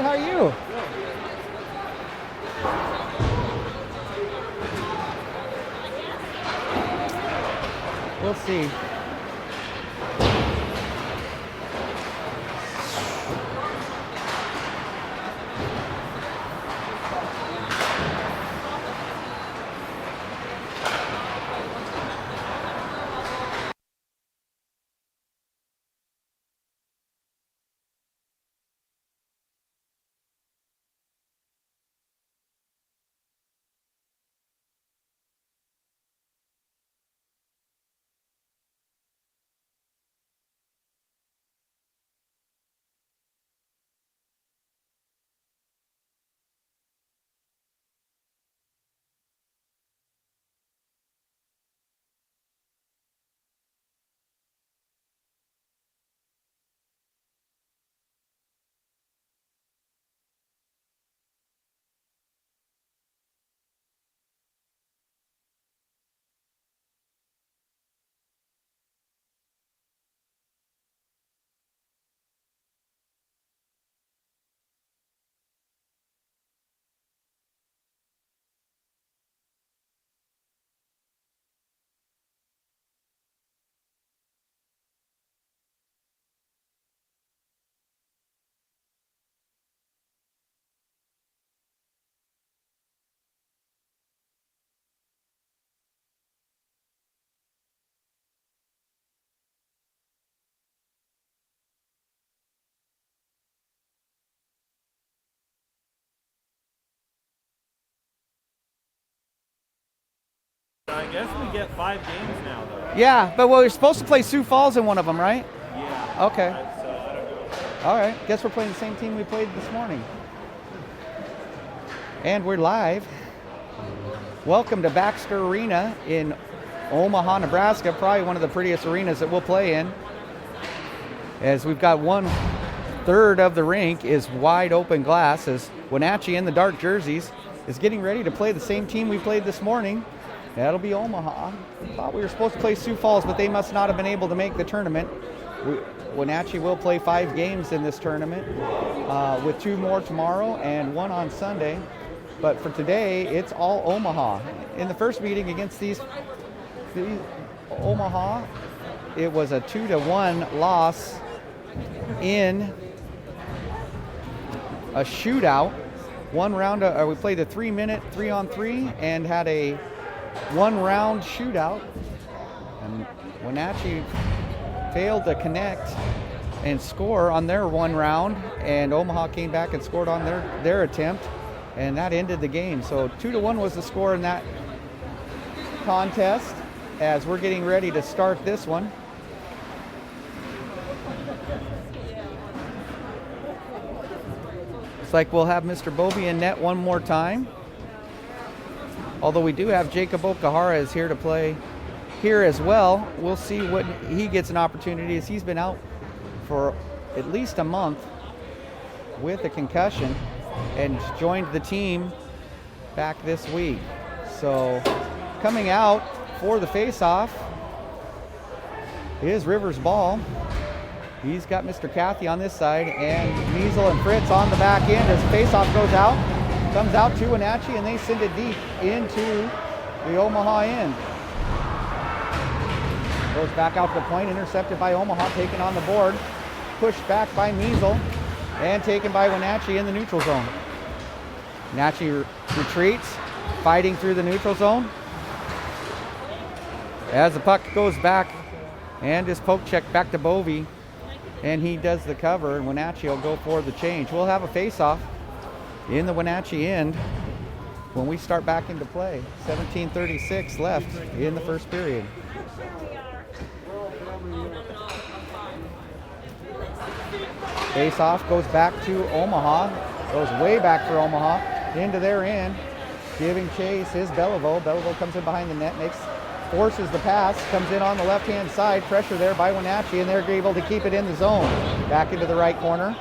How are you? We'll see. I guess we get 5 games now, though. Yeah, but we're supposed to play Sioux Falls in one of them, right? Yeah. Okay. I don't know. All right. Guess we're playing the same team we played this morning. And we're live. Welcome to Baxter Arena in Omaha, Nebraska. Probably one of the prettiest arenas that we'll play in. As we've got 1/3 of the rink is wide open glass, as Wenatchee in the dark jerseys is getting ready to play the same team we played this morning. That'll be Omaha. Thought we were supposed to play Sioux Falls, but they must not have been able to make the tournament. Wenatchee will play 5 games in this tournament, with 2 more tomorrow and 1 on Sunday. But for today, it's all Omaha. In the first meeting against these Omaha, it was a 2-1 loss in a shootout. One round, we played a 3-minute 3-on-3 and had a 1-round shootout. And Wenatchee failed to connect and score on their 1 round, and Omaha came back and scored on their attempt, and that ended the game. So 2-1 was the score in that contest, as we're getting ready to start this one. Looks like we'll have Mr. Bovey in net one more time. Although we do have Jacob Okahara is here to play here as well. We'll see what he gets an opportunity, as he's been out for at least a month with a concussion and joined the team back this week. So coming out for the face-off is Rivers Ball. He's got Mr. Cathy on this side, and Measle and Fritz on the back end as the face-off goes out. Comes out to Wenatchee, and they send it deep into the Omaha end. Goes back out to the point, intercepted by Omaha, taken on the board. Pushed back by Measle, and taken by Wenatchee in the neutral zone. Wenatchee retreats, fighting through the neutral zone. As the puck goes back, and is poke check back to Bovey, and he does the cover, and Wenatchee will go for the change. We'll have a face-off in the Wenatchee end when we start back into play. 17:36 left in the first period. Face-off goes back to Omaha, goes way back for Omaha, into their end, giving chase is Beliveau. Beliveau comes in behind the net, forces the pass, comes in on the left-hand side, pressure there by Wenatchee, and they're able to keep it in the zone. Back into the right corner.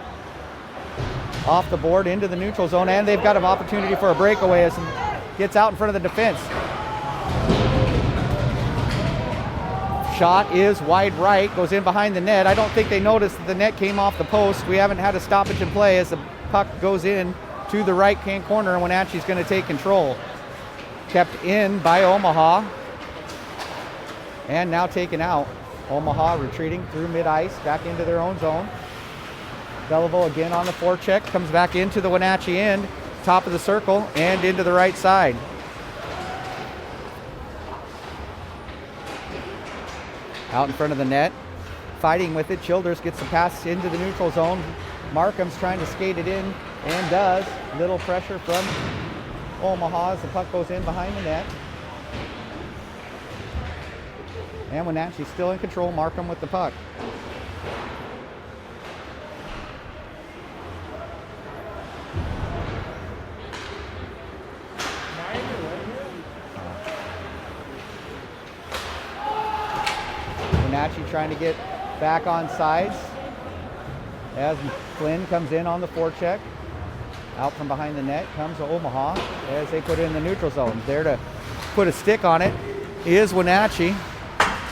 Off the board into the neutral zone, and they've got an opportunity for a breakaway as he gets out in front of the defense. Shot is wide right, goes in behind the net. I don't think they noticed that the net came off the post. We haven't had a stoppage in play as the puck goes in to the right-hand corner, and Wenatchee's going to take control. Kept in by Omaha, and now taken out. Omaha retreating through mid-ice, back into their own zone. Beliveau again on the forecheck, comes back into the Wenatchee end, top of the circle, and into the right side. Out in front of the net, fighting with it. Childers gets the pass into the neutral zone. Markham's trying to skate it in, and does. Little pressure from Omaha as the puck goes in behind the net. And Wenatchee still in control. Markham with the puck. Wenatchee trying to get back on sides as Flynn comes in on the forecheck. Out from behind the net comes Omaha as they put it in the neutral zone. There to put a stick on it is Wenatchee.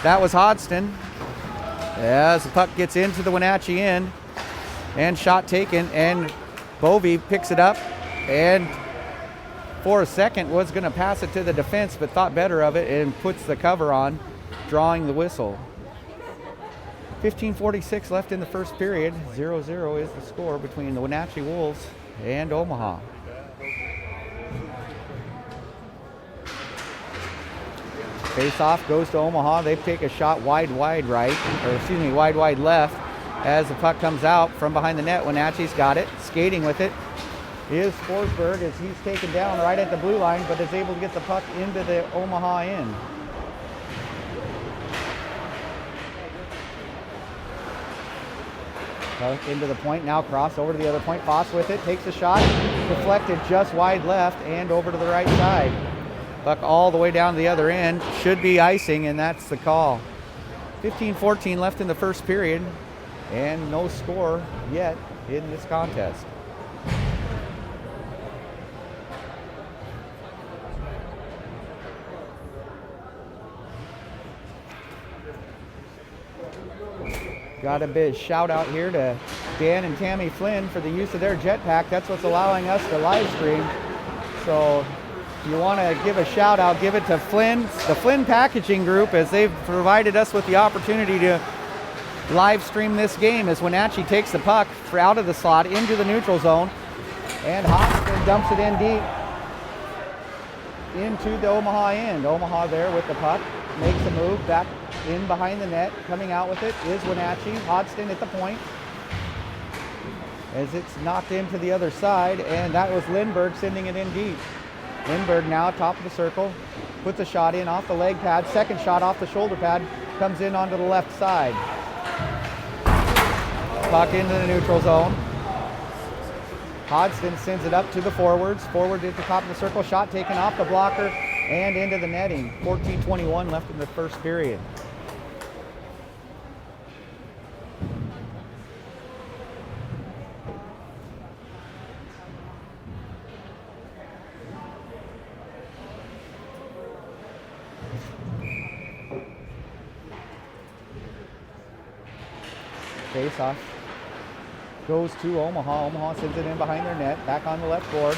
That was Hodgson. As the puck gets into the Wenatchee end, and shot taken, and Bovey picks it up, and for a second was going to pass it to the defense, but thought better of it and puts the cover on, drawing the whistle. 15:46 left in the first period. 0-0 is the score between the Wenatchee Wolves and Omaha. Face-off goes to Omaha. They take a shot wide right, or excuse me, wide left. As the puck comes out from behind the net, Wenatchee's got it. Skating with it is Forsberg as he's taken down right at the blue line, but is able to get the puck into the Omaha end. Into the point, now cross over to the other point. Foss with it, takes a shot, deflected just wide left and over to the right side. Puck all the way down to the other end, should be icing, and that's the call. 15:14 left in the first period, and no score yet in this contest. Got a big shout out here to Dan and Tammy Flynn for the use of their jetpack. That's what's allowing us to live stream. So if you want to give a shout out, give it to Flynn, the Flynn Packaging Group, as they've provided us with the opportunity to live stream this game as Wenatchee takes the puck out of the slot into the neutral zone, and Hodgson dumps it in deep into the Omaha end. Omaha there with the puck, makes a move back in behind the net. Coming out with it is Wenatchee. Hodgson at the point as it's knocked into the other side, and that was Lindbergh sending it in deep. Lindbergh now top of the circle, puts a shot in off the leg pad. Second shot off the shoulder pad, comes in onto the left side. Puck into the neutral zone. Hodgson sends it up to the forwards. Forward at the top of the circle, shot taken off the blocker and into the netting. 14:21 left in the first period. Face-off goes to Omaha. Omaha sends it in behind their net, back on the left board.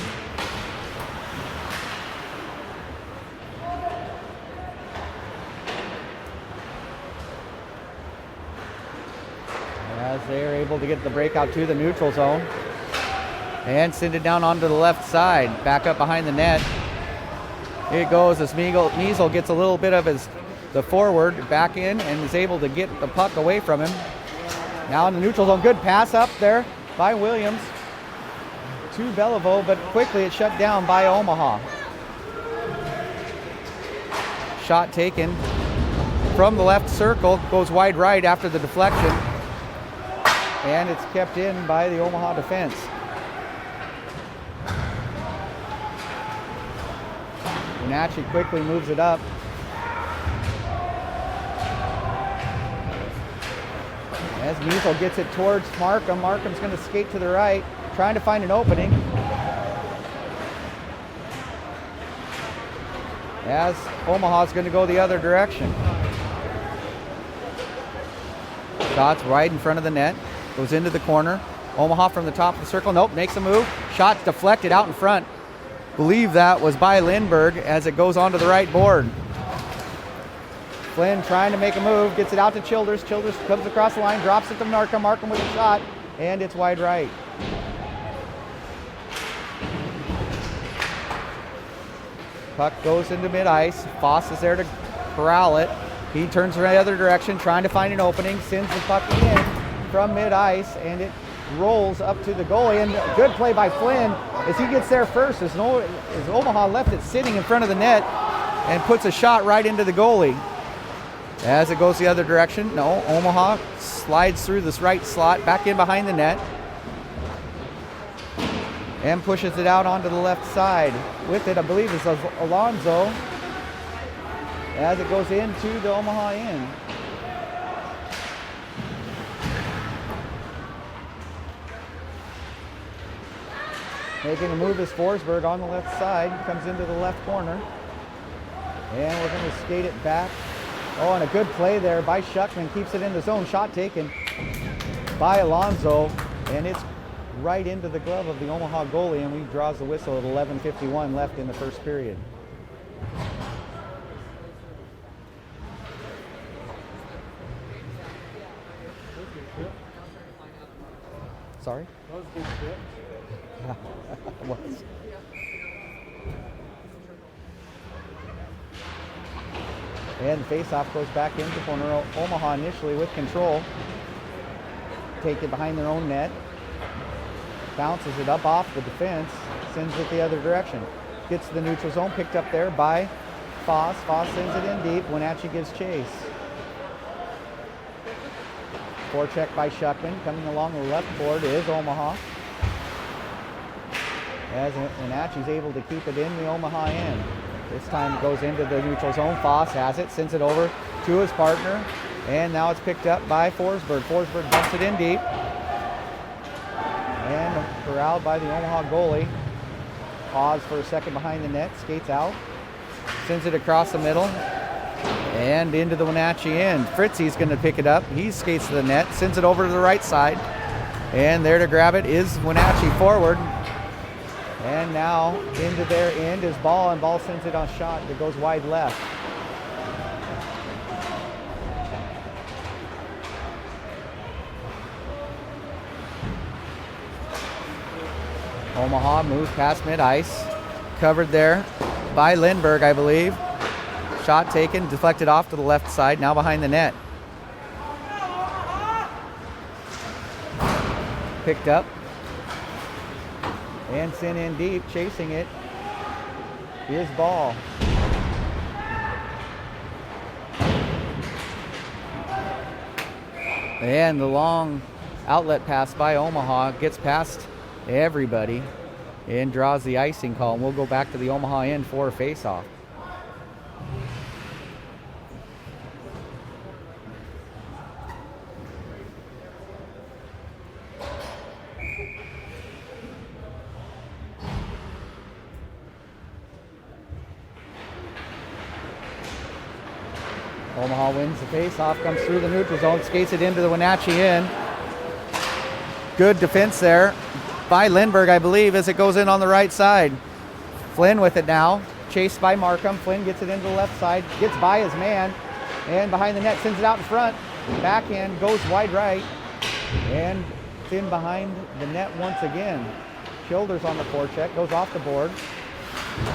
As they're able to get the breakout to the neutral zone and send it down onto the left side, back up behind the net. It goes as Measle gets a little bit of the forward back in and is able to get the puck away from him. Now in the neutral zone, good pass up there by Williams to Beliveau, but quickly it's shut down by Omaha. Shot taken from the left circle, goes wide right after the deflection, and it's kept in by the Omaha defense. Wenatchee quickly moves it up. As Measle gets it towards Markham. Markham's going to skate to the right, trying to find an opening. As Omaha's going to go the other direction. Shots right in front of the net. Goes into the corner. Omaha from the top of the circle. Nope, makes a move. Shot deflected out in front. Believe that was by Lindbergh as it goes onto the right board. Flynn trying to make a move, gets it out to Childers. Childers comes across the line, drops it to Markham. Markham with a shot, and it's wide right. Puck goes into mid-ice. Foss is there to corral it. He turns the other direction, trying to find an opening, sends the puck in from mid-ice, and it rolls up to the goalie. And a good play by Flynn as he gets there first, as Omaha left it sitting in front of the net and puts a shot right into the goalie. As it goes the other direction, no, Omaha slides through this right slot, back in behind the net, and pushes it out onto the left side. With it, I believe, is Alonzo, as it goes into the Omaha end. Making a move is Forsberg on the left side, comes into the left corner, and we're going to skate it back. Oh, and a good play there by Shuckman, keeps it in the zone. Shot taken by Alonzo, and it's right into the glove of the Omaha goalie, and he draws the whistle at 11:51 left in the first period. Sorry? That was a good shit. Was. And face-off goes back into corner. Omaha initially with control. Take it behind their own net. Bounces it up off the defense. Sends it the other direction. Gets to the neutral zone. Picked up there by Foss. Foss sends it in deep. Wenatchee gives chase. Forecheck by Shuckman. Coming along the left board is Omaha. As Wenatchee's able to keep it in the Omaha end. This time it goes into the neutral zone. Foss has it, sends it over to his partner, and now it's picked up by Forsberg. Forsberg dumps it in deep, and corralled by the Omaha goalie. Pause for a second behind the net, skates out, sends it across the middle, and into the Wenatchee end. Fritzy's going to pick it up. He skates to the net, sends it over to the right side, and there to grab it is Wenatchee forward. And now into their end is Ball, and Ball sends it on a shot that goes wide left. Omaha moves past mid-ice. Covered there by Lindbergh, I believe. Shot taken, deflected off to the left side, now behind the net. Picked up. And sent in deep, chasing it is Ball. And the long outlet pass by Omaha gets past everybody and draws the icing call. And we'll go back to the Omaha end for a face-off. Omaha wins the face-off, comes through the neutral zone, skates it into the Wenatchee end. Good defense there by Lindbergh, I believe, as it goes in on the right side. Flynn with it now, chased by Markham. Flynn gets it into the left side, gets by his man, and behind the net, sends it out in front. Backhand goes wide right, and it's in behind the net once again. Childers on the forecheck, goes off the board,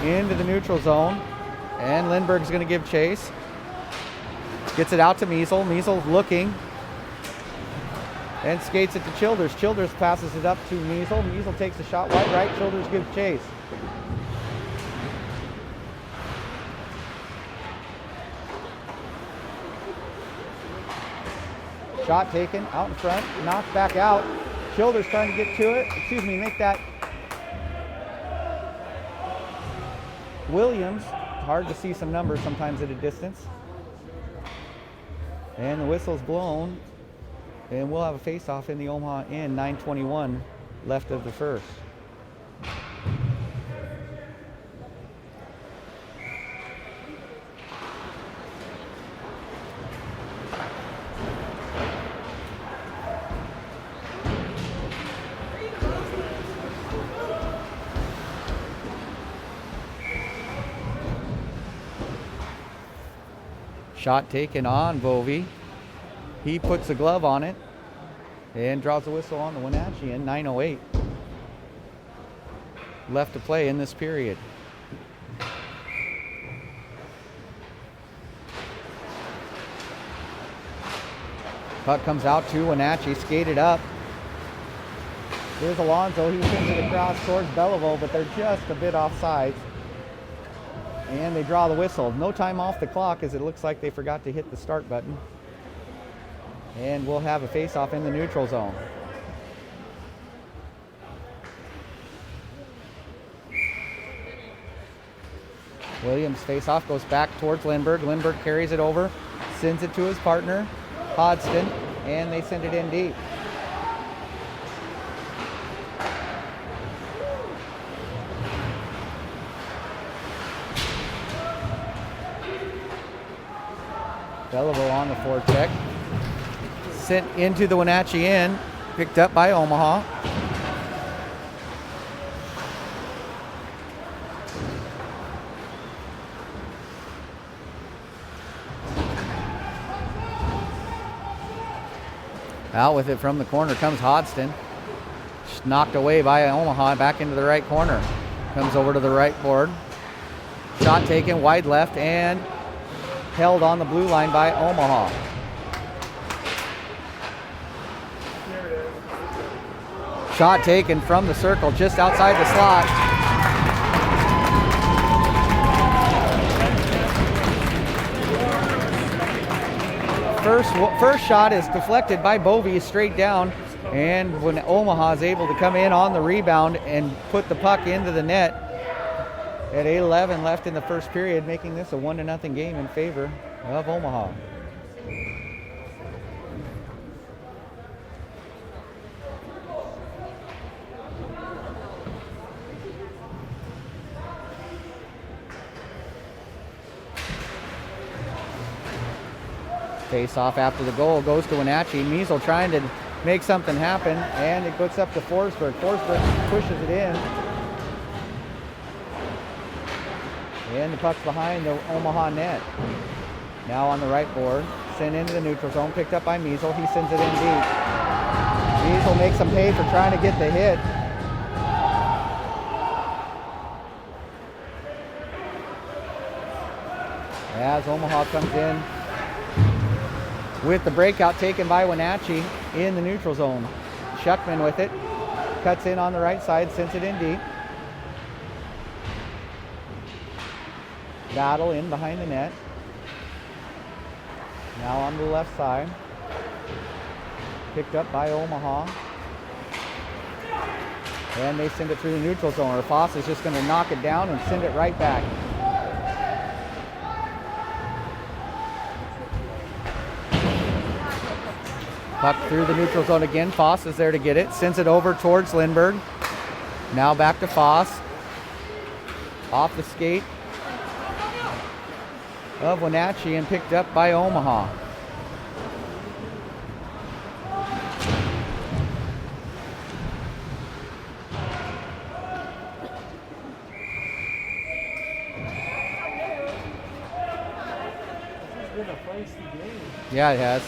into the neutral zone, and Lindbergh's going to give chase. Gets it out to Measle. Measle looking and skates it to Childers. Childers passes it up to Measle. Measle takes a shot wide right. Childers gives chase. Shot taken out in front, knocked back out. Childers trying to get to it. Make that Williams. Hard to see some numbers sometimes at a distance. And the whistle's blown, and we'll have a face-off in the Omaha end, 9:21 left of the first. Shot taken on Bovey. He puts a glove on it and draws the whistle on the Wenatchee in 9:08 left to play in this period. Puck comes out to Wenatchee, skated up. Here's Alonso. He sends it across towards Belleville, but they're just a bit offside. And they draw the whistle. No time off the clock, as it looks like they forgot to hit the start button. And we'll have a face-off in the neutral zone. Williams' face-off goes back towards Lindbergh. Lindbergh carries it over, sends it to his partner, Hodgson, and they send it in deep. Belleville on the forecheck. Sent into the Wenatchee end, picked up by Omaha. Out with it from the corner comes Hodgson. Knocked away by Omaha, back into the right corner. Comes over to the right board. Shot taken wide left and held on the blue line by Omaha. Shot taken from the circle just outside the slot. First shot is deflected by Bovey straight down, and when Omaha is able to come in on the rebound and put the puck into the net at 8:11 left in the first period, making this a 1-0 game in favor of Omaha. Face off after the goal goes to Wenatchee. Measle trying to make something happen, and it puts up to Forsberg. Forsberg pushes it in. And the puck's behind the Omaha net. Now on the right board, sent into the neutral zone, picked up by Measle. He sends it in deep. Measle makes him pay for trying to get the hit. As Omaha comes in with the breakout taken by Wenatchee in the neutral zone. Schuckman with it, cuts in on the right side, sends it in deep. Battle in behind the net. Now on the left side. Picked up by Omaha. And they send it through the neutral zone. Or Foss is just going to knock it down and send it right back. Puck through the neutral zone again. Foss is there to get it. Sends it over towards Lindbergh. Now back to Foss. Off the skate of Wenatchee and picked up by Omaha. This has been a feisty game. Yeah, it has.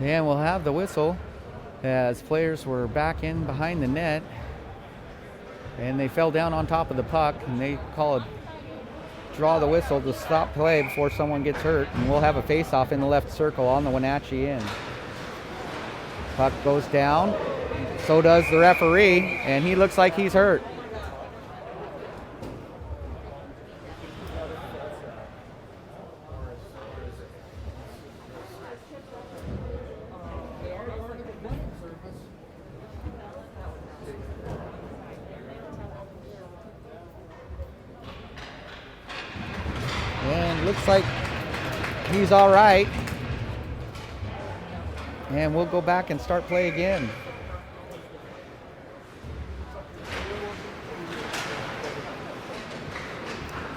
And we'll have the whistle as players were back in behind the net and they fell down on top of the puck, and they draw the whistle to stop play before someone gets hurt, and we'll have a face-off in the left circle on the Wenatchee end. Puck goes down, so does the referee, and he looks like he's hurt. And looks like he's all right. And we'll go back and start play again.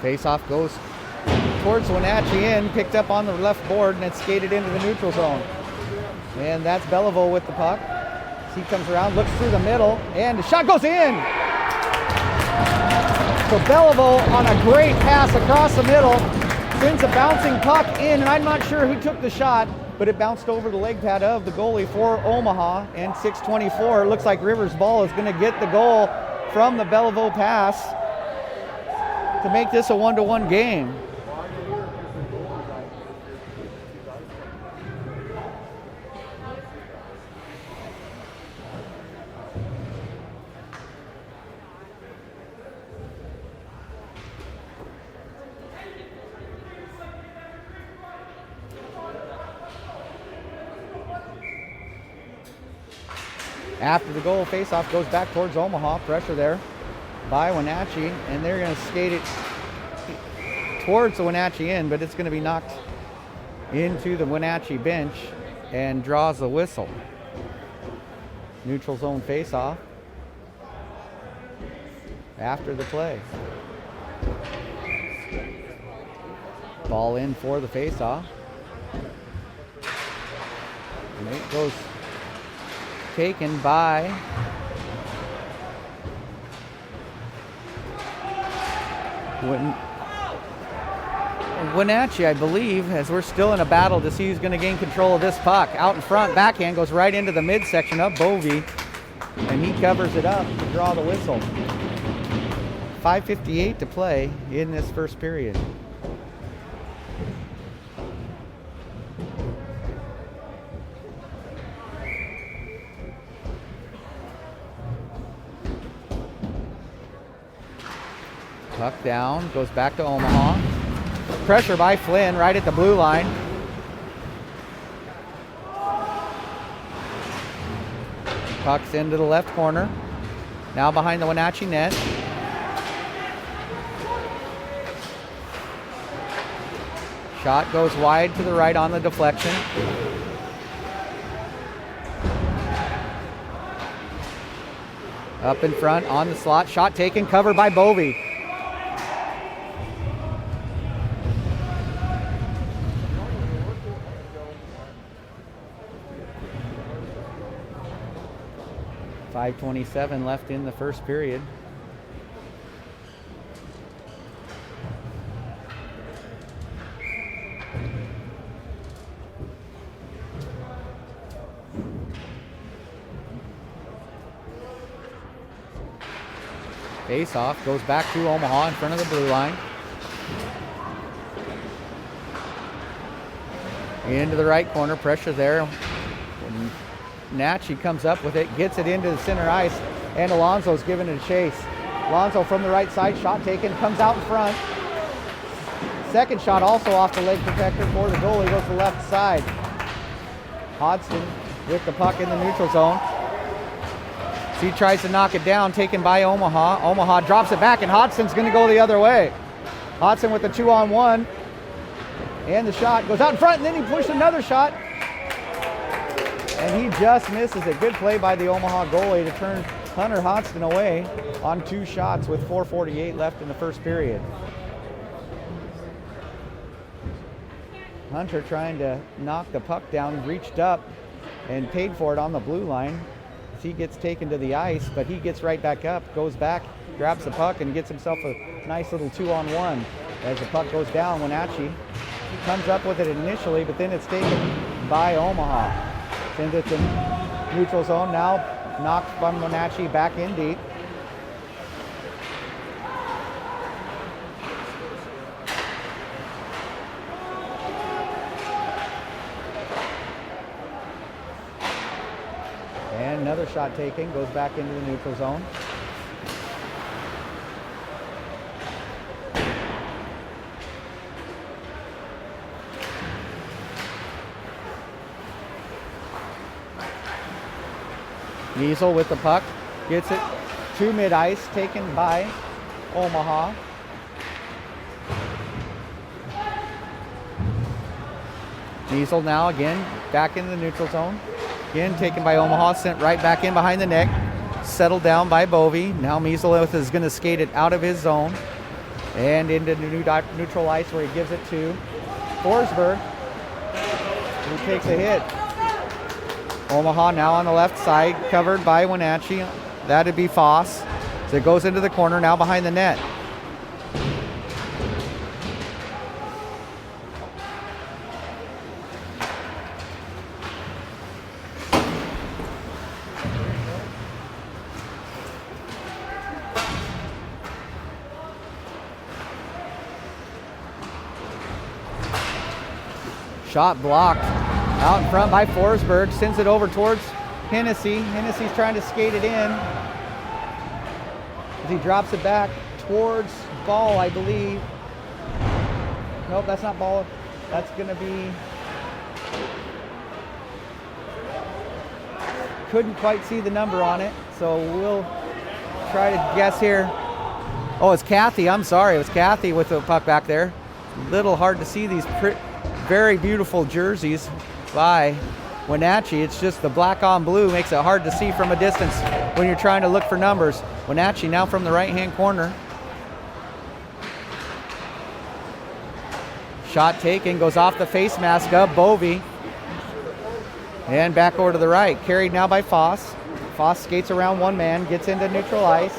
Face-off goes towards Wenatchee end, picked up on the left board, and it's skated into the neutral zone. And that's Belleville with the puck. He comes around, looks through the middle, and the shot goes in. So Belleville on a great pass across the middle, sends a bouncing puck in, and I'm not sure who took the shot, but it bounced over the leg pad of the goalie for Omaha, and 6:24. Looks like Rivers' ball is going to get the goal from the Belleville pass to make this a 1-1 game. After the goal, faceoff goes back towards Omaha. Pressure there by Wenatchee, and they're going to skate it towards the Wenatchee end, but it's going to be knocked into the Wenatchee bench and draws the whistle. Neutral zone faceoff after the play. Ball in for the faceoff. And it goes taken by Wenatchee, I believe, as we're still in a battle to see who's going to gain control of this puck. Out in front, backhand goes right into the midsection of Bovee, and he covers it up to draw the whistle. 5:58 to play in this first period. Puck down, goes back to Omaha. Pressure by Flynn right at the blue line. Puck's into the left corner. Now behind the Wenatchee net. Shot goes wide to the right on the deflection. Up in front on the slot. Shot taken, covered by Bovee. .527 left in the first period. Face off goes back to Omaha in front of the blue line. Into the right corner, pressure there. Natchie comes up with it, gets it into the center ice, and Alonso's giving it a chase. Alonso from the right side, shot taken, comes out in front. Second shot also off the leg protector for the goalie, goes to the left side. Hodgson with the puck in the neutral zone. He tries to knock it down, taken by Omaha. Omaha drops it back, and Hodgson's going to go the other way. Hodgson with the 2-on-1, and the shot goes out in front, and then he pushed another shot. And he just misses it. Good play by the Omaha goalie to turn Hunter Hodgson away on two shots with 4:48 left in the first period. Hunter trying to knock the puck down, reached up and paid for it on the blue line. He gets taken to the ice, but he gets right back up, goes back, grabs the puck, and gets himself a nice little 2-on-1. As the puck goes down, Wenatchee comes up with it initially, but then it's taken by Omaha. Sends it to neutral zone, now knocked from Wenatchee back in deep. And another shot taken, goes back into the neutral zone. Niesel with the puck, gets it to mid-ice, taken by Omaha. Niesel now again back in the neutral zone. Again taken by Omaha, sent right back in behind the net. Settled down by Bovee. Now Niesel is going to skate it out of his zone and into the neutral ice where he gives it to Forsberg, who takes a hit. Omaha now on the left side, covered by Wenatchee. That'd be Foss. So it goes into the corner, now behind the net. Shot blocked out in front by Forsberg, sends it over towards Hennessy. Hennessy's trying to skate it in as he drops it back towards Ball, I believe. Nope, that's not Ball. That's going to be... Couldn't quite see the number on it, so we'll try to guess here. Oh, it's Kathy. I'm sorry. It was Kathy with the puck back there. Little hard to see these very beautiful jerseys by Wenatchee. It's just the black on blue makes it hard to see from a distance when you're trying to look for numbers. Wenatchee now from the right-hand corner. Shot taken, goes off the face mask of Bovey. And back over to the right. Carried now by Foss. Foss skates around one man, gets into neutral ice.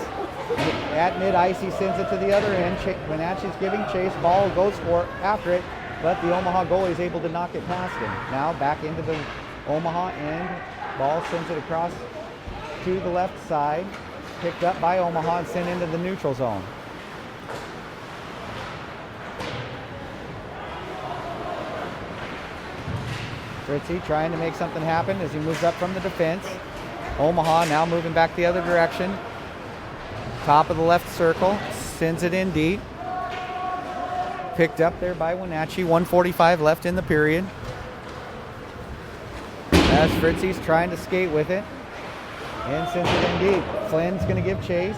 At mid-ice, he sends it to the other end. Wenatchee's giving chase. Ball goes for after it, but the Omaha goalie is able to knock it past him. Now back into the Omaha end. Ball sends it across to the left side. Picked up by Omaha and sent into the neutral zone. Fritzy trying to make something happen as he moves up from the defense. Omaha now moving back the other direction. Top of the left circle. Sends it in deep. Picked up there by Wenatchee. 1:45 left in the period. As Fritzy's trying to skate with it. And sends it in deep. Flynn's going to give chase.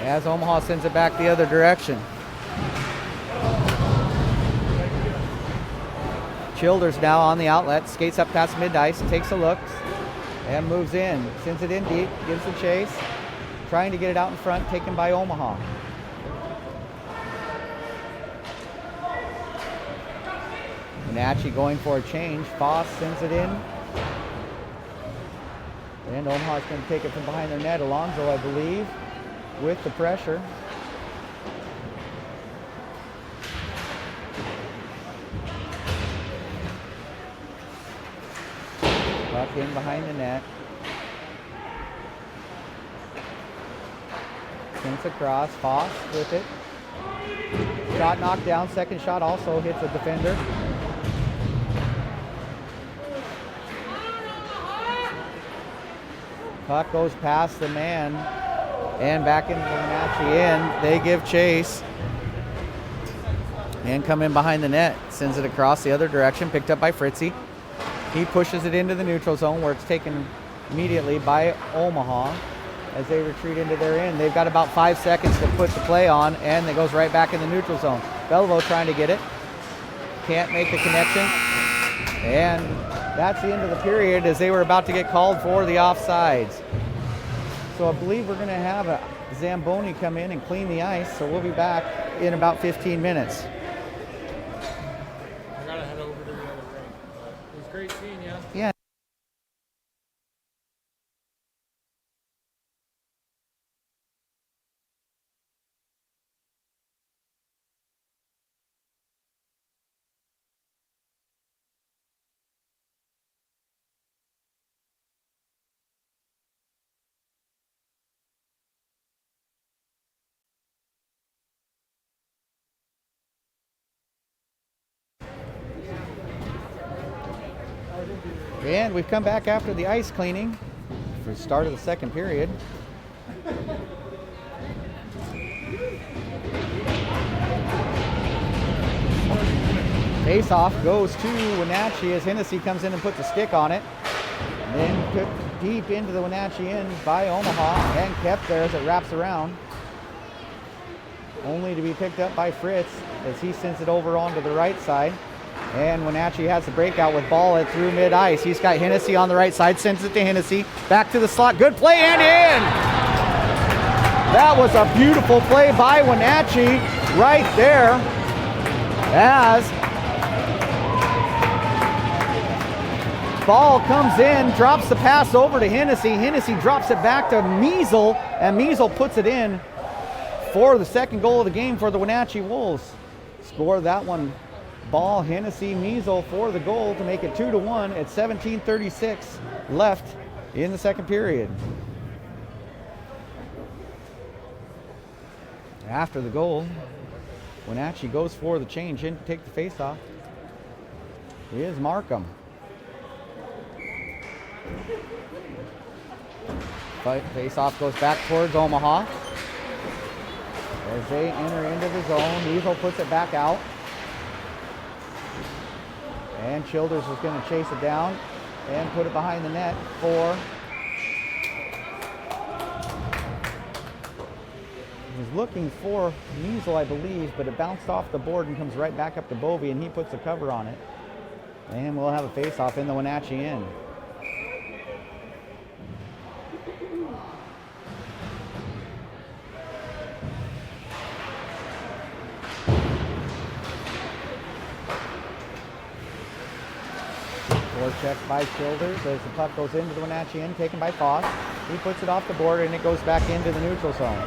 As Omaha sends it back the other direction. Childers now on the outlet, skates up past mid-ice, takes a look, and moves in. Sends it in deep, gives the chase, trying to get it out in front, taken by Omaha. Wenatchee going for a change. Foss sends it in. And Omaha's going to take it from behind their net. Alonso, I believe, with the pressure. Puck in behind the net. Sends across. Foss with it. Shot knocked down. Second shot also hits a defender. Puck goes past the man and back into the Wenatchee end. They give chase and come in behind the net. Sends it across the other direction, picked up by Fritzy. He pushes it into the neutral zone where it's taken immediately by Omaha as they retreat into their end. They've got about 5 seconds to put the play on, and it goes right back in the neutral zone. Bellevaux trying to get it. Can't make the connection. And that's the end of the period as they were about to get called for the offsides. So I believe we're going to have a Zamboni come in and clean the ice, so we'll be back in about 15 minutes. I gotta head over to the other rink, but it was great seeing you. Yeah. And we've come back after the ice cleaning for the start of the second period. Face-off goes to Wenatchee as Hennessy comes in and puts a stick on it. Then put deep into the Wenatchee end by Omaha and kept there as it wraps around. Only to be picked up by Fritz as he sends it over onto the right side. And Wenatchee has the breakout with ball at through mid-ice. He's got Hennessy on the right side, sends it to Hennessy. Back to the slot, good play and in! That was a beautiful play by Wenatchee right there as ball comes in, drops the pass over to Hennessy. Hennessy drops it back to Measle, and Measle puts it in for the second goal of the game for the Wenatchee Wolves. Score that one. Ball, Hennessy, Measle for the goal to make it 2-1 at 17:36 left in the second period. After the goal, Wenatchee goes for the change in to take the face-off. Here's Markham. But face-off goes back towards Omaha. As they enter into the zone, Measle puts it back out. And Childers is going to chase it down and put it behind the net for... He was looking for Measle, I believe, but it bounced off the board and comes right back up to Bovey, and he puts a cover on it. And we'll have a face-off in the Wenatchee end. Check by Childers as the puck goes into the Wenatchee end, taken by Foss. He puts it off the board and it goes back into the neutral zone.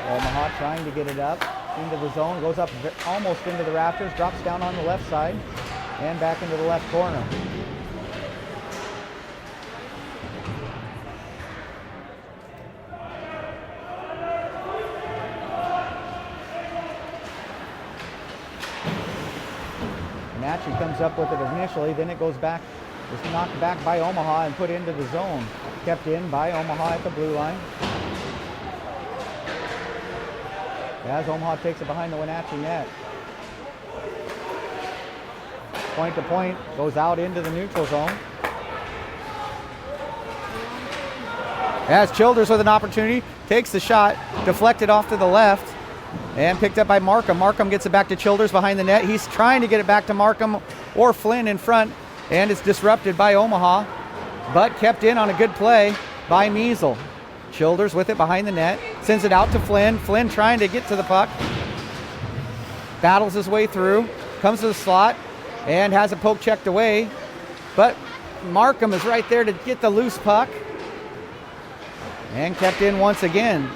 Omaha trying to get it up into the zone, goes up almost into the rafters, drops down on the left side and back into the left corner. Wenatchee comes up with it initially, then it goes back, it's knocked back by Omaha and put into the zone. Kept in by Omaha at the blue line. As Omaha takes it behind the Wenatchee net. Point to point, goes out into the neutral zone. As Childers with an opportunity, takes the shot, deflected off to the left. And picked up by Markham. Markham gets it back to Childers behind the net. He's trying to get it back to Markham or Flynn in front, and it's disrupted by Omaha, but kept in on a good play by Measle. Childers with it behind the net, sends it out to Flynn. Flynn trying to get to the puck. Battles his way through, comes to the slot, and has it poke checked away, but Markham is right there to get the loose puck, and kept in once again.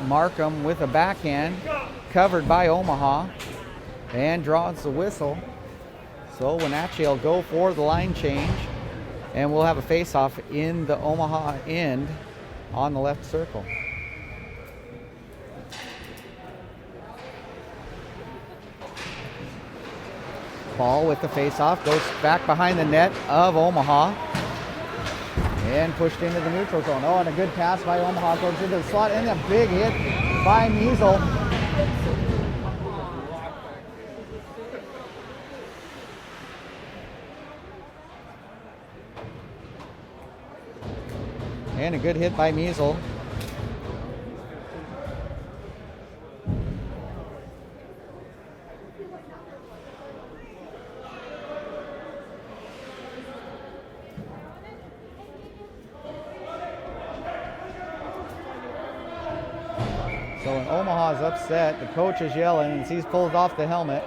Markham with a backhand, covered by Omaha, and draws the whistle. So Wenatchee will go for the line change, and we'll have a face-off in the Omaha end on the left circle. Ball with the face-off goes back behind the net of Omaha. And pushed into the neutral zone. Oh, and a good pass by Omaha goes into the slot, and a big hit by Measle. And a good hit by Measle. So when Omaha's upset, the coach is yelling and he's pulled off the helmet.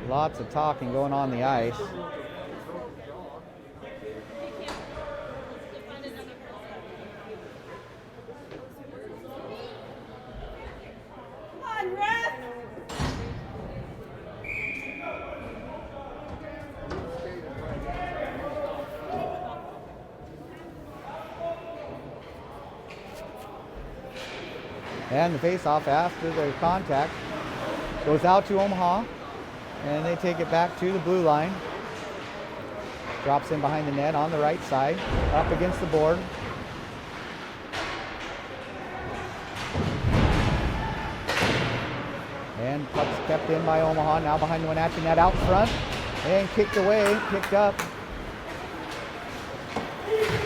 Lots of talking going on the ice. And the face-off after the contact goes out to Omaha, and they take it back to the blue line. Drops in behind the net on the right side, up against the board. And puck's kept in by Omaha, now behind the Wenatchee net out front. And kicked away, picked up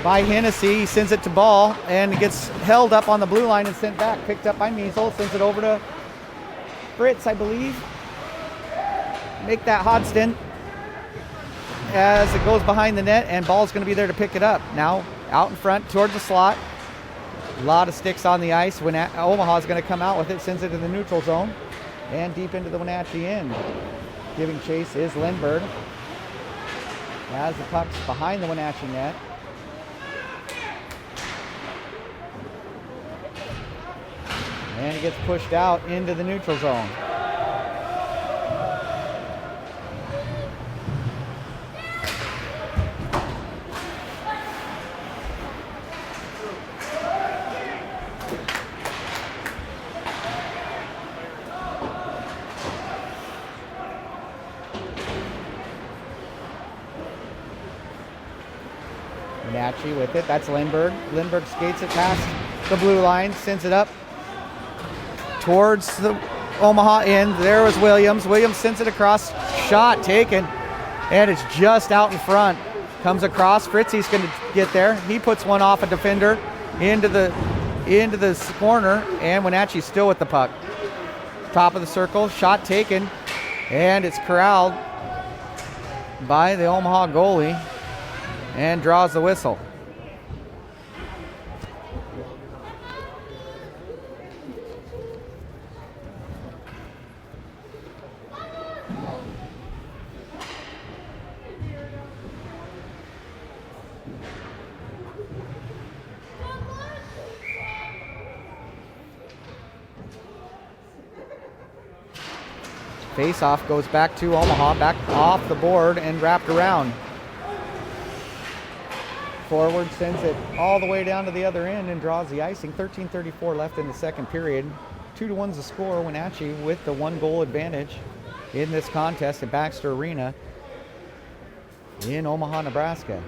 by Hennessy. He sends it to Ball and gets held up on the blue line and sent back. Picked up by Measle, sends it over to Fritz, I believe. Make that Hodgson as it goes behind the net, and Ball's going to be there to pick it up. Now out in front towards the slot. A lot of sticks on the ice. When Omaha's going to come out with it, sends it to the neutral zone and deep into the Wenatchee end. Giving chase is Lindbergh as the puck's behind the Wenatchee net. And he gets pushed out into the neutral zone. Wenatchee with it. That's Lindbergh. Lindbergh skates it past the blue line, sends it up towards the Omaha end. There was Williams. Williams sends it across. Shot taken, and it's just out in front. Comes across. Fritzy's going to get there. He puts one off a defender into the corner, and Wenatchee's still with the puck. Top of the circle. Shot taken, and it's corralled by the Omaha goalie and draws the whistle. Face-off goes back to Omaha, back off the board and wrapped around. Forward sends it all the way down to the other end and draws the icing. 13:34 left in the second period. 2-1's the score. Wenatchee with the 1-goal advantage in this contest at Baxter Arena in Omaha, Nebraska.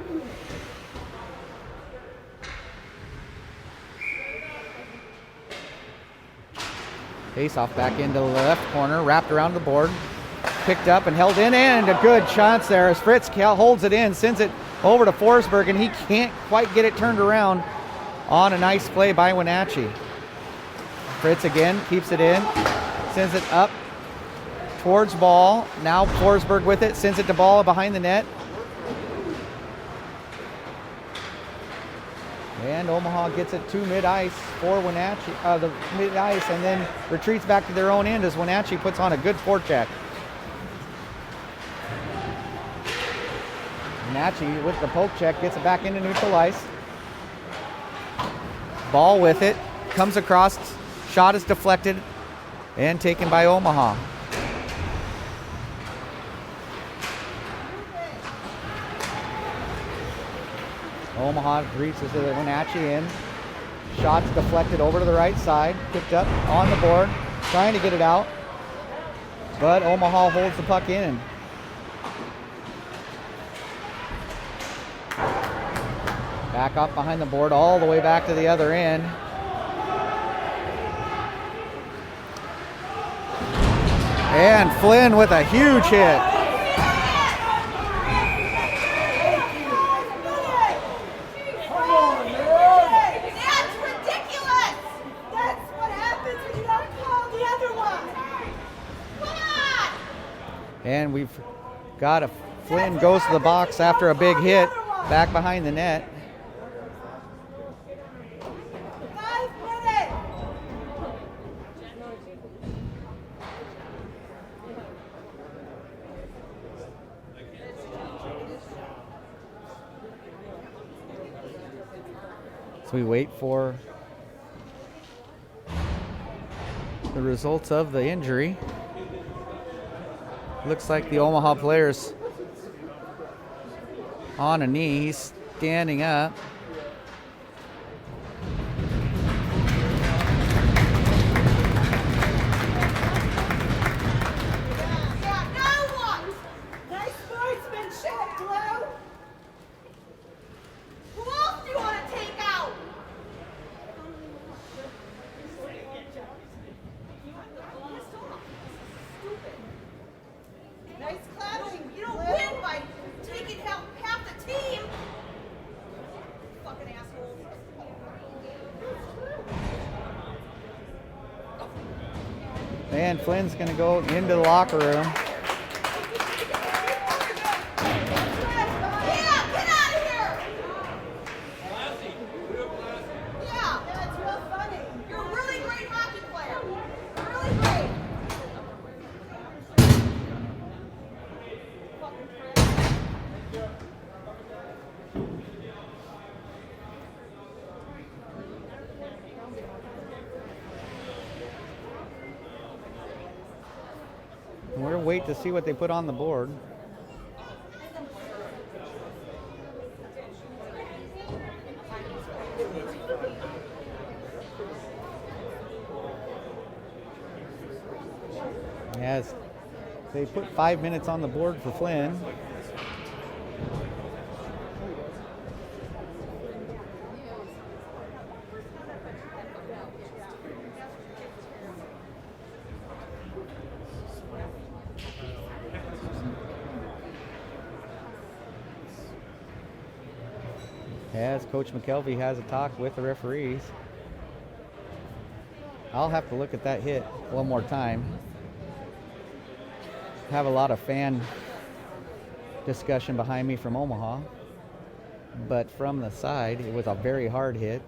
Face-off back into the left corner, wrapped around the board, picked up and held in, and a good chance there as Fritz holds it in, sends it over to Forsberg, and he can't quite get it turned around on a nice play by Wenatchee. Fritz again keeps it in, sends it up towards Ball. Now Forsberg with it, sends it to Ball behind the net. And Omaha gets it to mid-ice for Wenatchee, the mid-ice, and then retreats back to their own end as Wenatchee puts on a good forecheck. Wenatchee with the poke check gets it back into neutral ice. Ball with it, comes across, shot is deflected and taken by Omaha. Omaha reaches the Wenatchee end. Shots deflected over to the right side, picked up on the board, trying to get it out, but Omaha holds the puck in. Back up behind the board, all the way back to the other end. And Flynn with a huge hit. That's ridiculous! That's what happens when you don't call the other one! Come on! And we've got a Flynn goes to the box after a big hit, back behind the net. 5 minutes! So we wait for the results of the injury. Looks like the Omaha player's on a knee. He's standing up. Yeah, now what? Nice sportsmanship, Blue! Who else do you want to take out? And Flynn's going to go into the locker room. Yeah, get out of here! Yeah, that's real funny. You're a really great hockey player. Really great. We'll wait to see what they put on the board. Yes, they put 5 minutes on the board for Flynn. As Coach McKelvey has a talk with the referees. I'll have to look at that hit one more time. Have a lot of fan discussion behind me from Omaha, but from the side it was a very hard hit,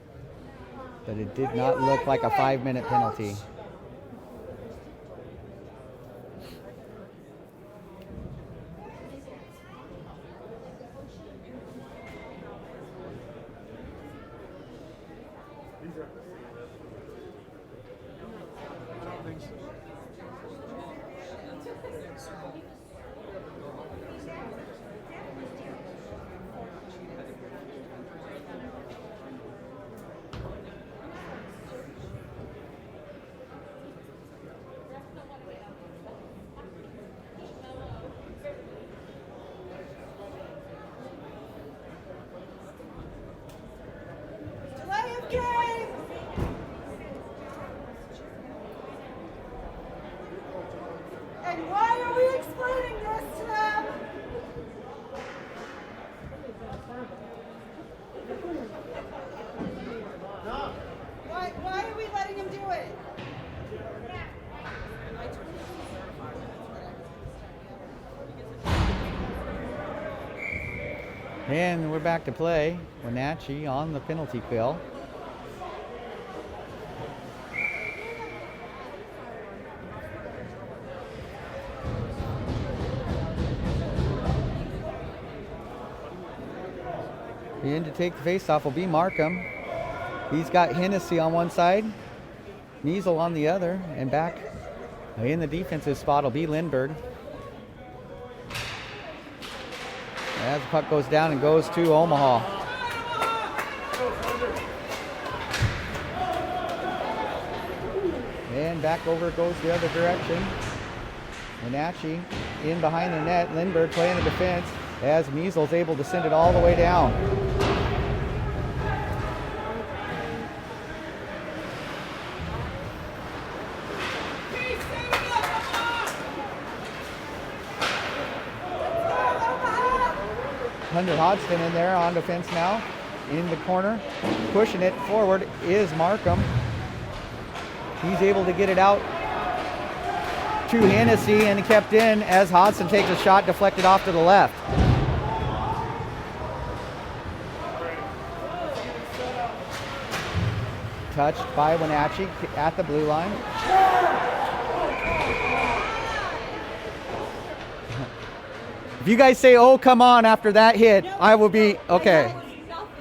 but it did not look like a 5-minute penalty. Delay of game! And why are we explaining this to them? Why are we letting him do it? And we're back to play. Wenatchee on the penalty kill. In to take the faceoff will be Markham. He's got Hennessy on one side, Measle on the other, and back in the defensive spot will be Lindbergh. As the puck goes down and goes to Omaha. And back over it goes the other direction. Wenatchee in behind the net. Lindbergh playing the defense as Measle's able to send it all the way down. Hunter Hodgson in there on defense now. In the corner. Pushing it forward is Markham. He's able to get it out to Hennessy and kept in as Hodgson takes a shot deflected off to the left. Touched by Wenatchee at the blue line. If you guys say, "Oh, come on," after that hit, I will be okay.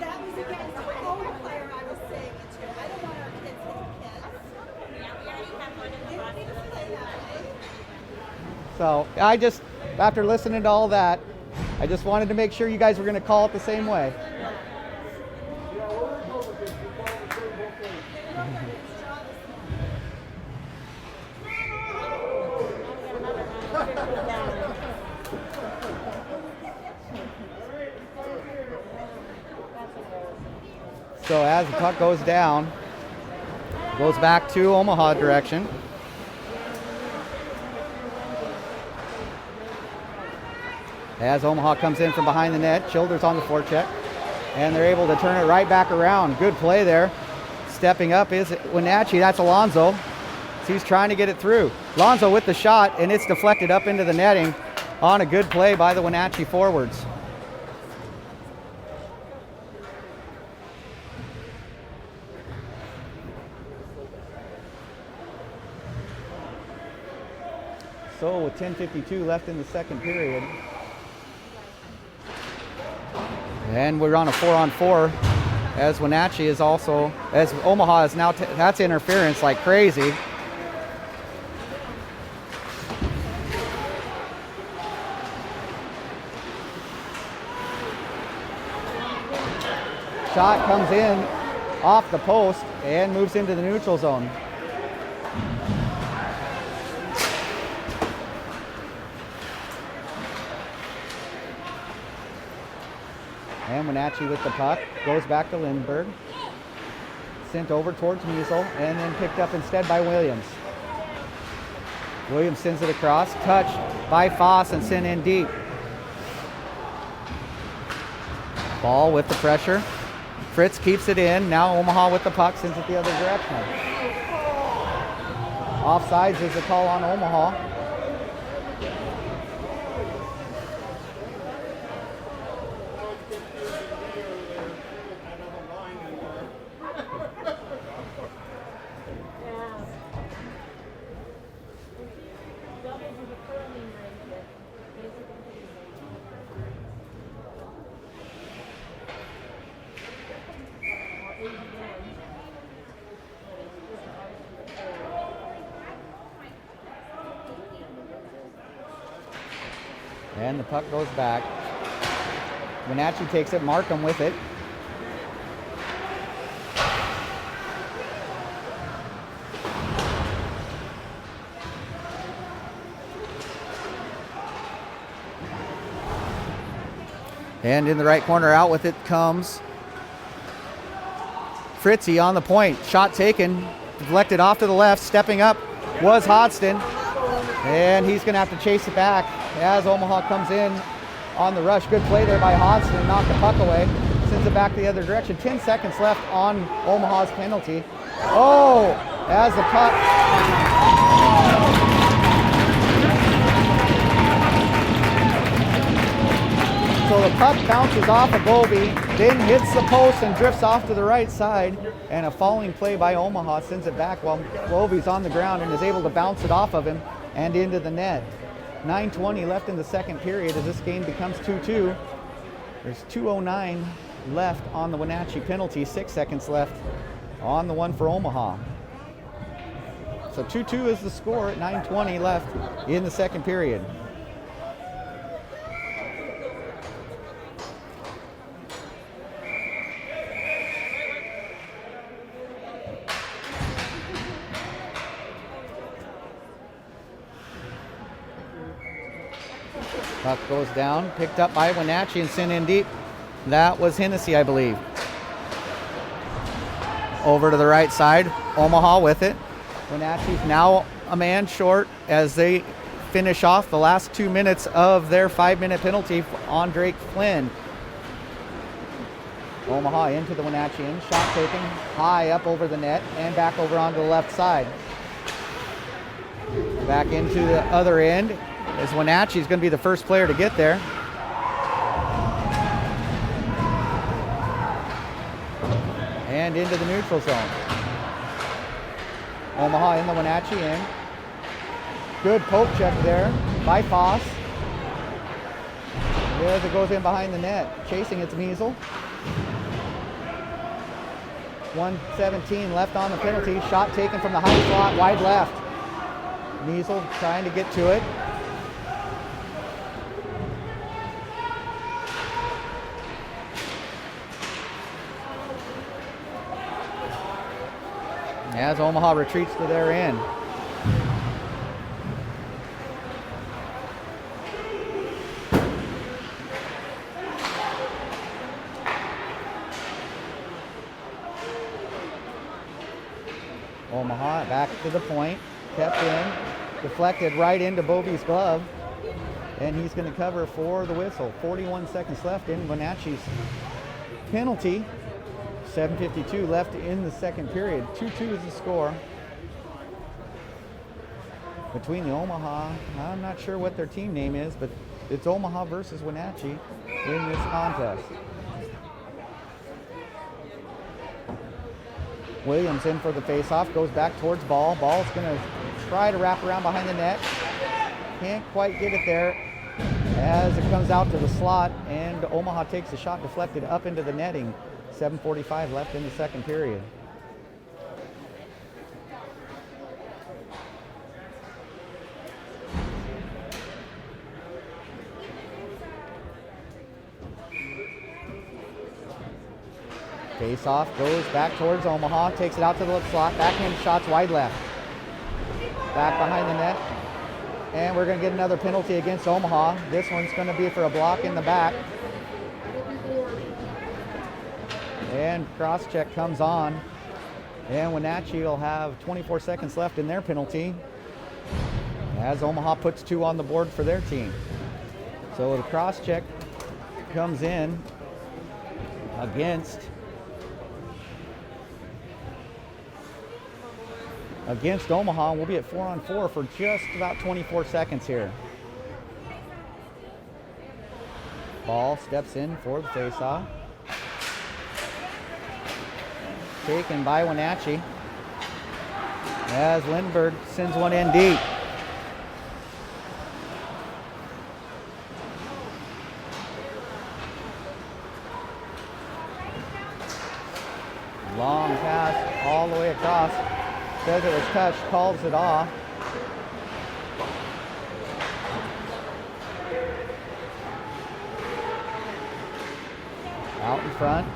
That was against our own player I was saying it to. I don't want our kids hitting kids. Yeah, we already have one in the So I just, after listening to all that, I just wanted to make sure you guys were going to call it the same way. So as the puck goes down, goes back to Omaha direction. As Omaha comes in from behind the net, Childers on the forecheck, and they're able to turn it right back around. Good play there. Stepping up is Wenatchee. That's Alonzo. He's trying to get it through. Lonzo with the shot, and it's deflected up into the netting on a good play by the Wenatchee forwards. So with 10:52 left in the second period. And we're on a 4-on-4 as Wenatchee is also, as Omaha is now, that's interference like crazy. Shot comes in off the post and moves into the neutral zone. And Wenatchee with the puck, goes back to Lindbergh. Sent over towards Measle and then picked up instead by Williams. Williams sends it across, touched by Foss and sent in deep. Ball with the pressure. Fritz keeps it in. Now Omaha with the puck, sends it the other direction. Offsides is the call on Omaha. And the puck goes back. Wenatchee takes it, Markham with it. And in the right corner, out with it comes Fritzy on the point. Shot taken, deflected off to the left, stepping up was Hodgson. And he's going to have to chase it back as Omaha comes in on the rush. Good play there by Hodgson, knocked the puck away. Sends it back the other direction. 10 seconds left on Omaha's penalty. Oh, as the puck. So the puck bounces off of Bovey, then hits the post and drifts off to the right side. And a falling play by Omaha sends it back while Bovey's on the ground and is able to bounce it off of him and into the net. 9:20 left in the second period as this game becomes 2-2. There's 2:09 left on the Wenatchee penalty, 6 seconds left on the one for Omaha. So 2-2 is the score at 9:20 left in the second period. Puck goes down, picked up by Wenatchee and sent in deep. That was Hennessy, I believe. Over to the right side, Omaha with it. Wenatchee's now a man short as they finish off the last 2 minutes of their 5-minute penalty on Drake Flynn. Omaha into the Wenatchee end, shot taken high up over the net and back over onto the left side. Back into the other end. As Wenatchee is going to be the first player to get there. And into the neutral zone. Omaha in the Wenatchee end. Good poke check there by Foss. As it goes in behind the net. Chasing it's Measle. 1:17 left on the penalty. Shot taken from the high slot, wide left. Measle trying to get to it. As Omaha retreats to their end. Omaha back to the point, kept in, deflected right into Bovey's glove, and he's going to cover for the whistle. 41 seconds left in Wenatchee's penalty. 7:52 left in the second period. 2-2 is the score. between the Omaha. I'm not sure what their team name is, but it's Omaha versus Wenatchee in this contest. Williams in for the faceoff, goes back towards Ball. Ball's going to try to wrap around behind the net. Can't quite get it there as it comes out to the slot, and Omaha takes a shot deflected up into the netting. 7:45 left in the second period. Face-off goes back towards Omaha, takes it out to the left slot, backhand shots wide left. Back behind the net, and we're going to get another penalty against Omaha. This one's going to be for a block in the back. And cross-check comes on, and Wenatchee will have 24 seconds left in their penalty as Omaha puts 2 on the board for their team. So the cross-check comes in against Omaha, and we'll be at 4-on-4 for just about 24 seconds here. Ball steps in for the faceoff. Taken by Wenatchee as Lindbergh sends one in deep. Long pass all the way across. Says it was touched, calls it off. Out in front,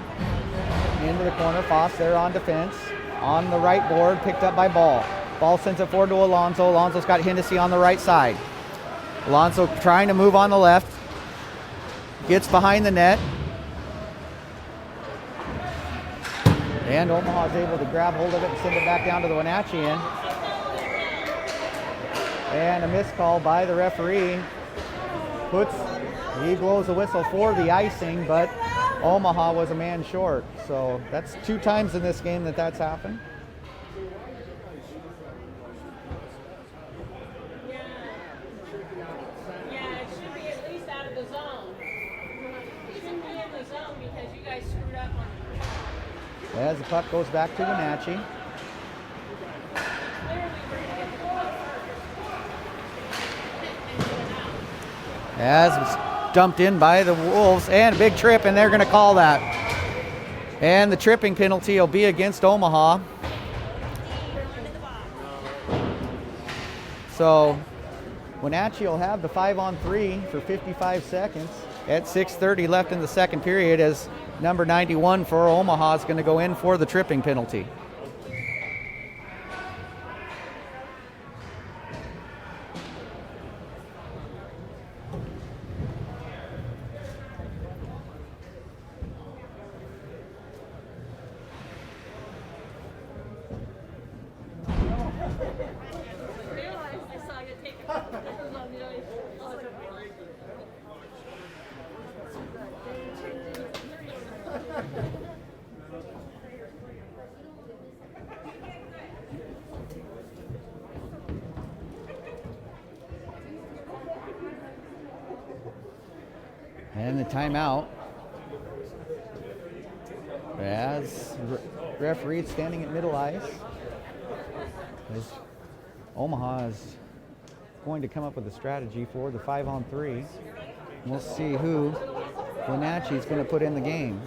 into the corner. Foss there on defense. On the right board, picked up by Ball. Ball sends it forward to Alonso. Alonso's got Hennessy on the right side. Alonso trying to move on the left. Gets behind the net. And Omaha is able to grab hold of it and send it back down to the Wenatchee end. And a missed call by the referee. He blows the whistle for the icing, but Omaha was a man short. So that's 2 times in this game that's happened. Yeah, it should be at least out of the zone. It shouldn't be in the zone because you guys screwed up on the As the puck goes back to Wenatchee. As it's dumped in by the Wolves, and a big trip, and they're going to call that. And the tripping penalty will be against Omaha. So Wenatchee will have the 5-on-3 for 55 seconds at 6:30 left in the second period, as number 91 for Omaha is going to go in for the tripping penalty. I saw you take it. On the other. And the timeout, as referee standing at middle ice, as Omaha is going to come up with a strategy for the 5-on-3. We'll see who Wenatchee is going to put in the game.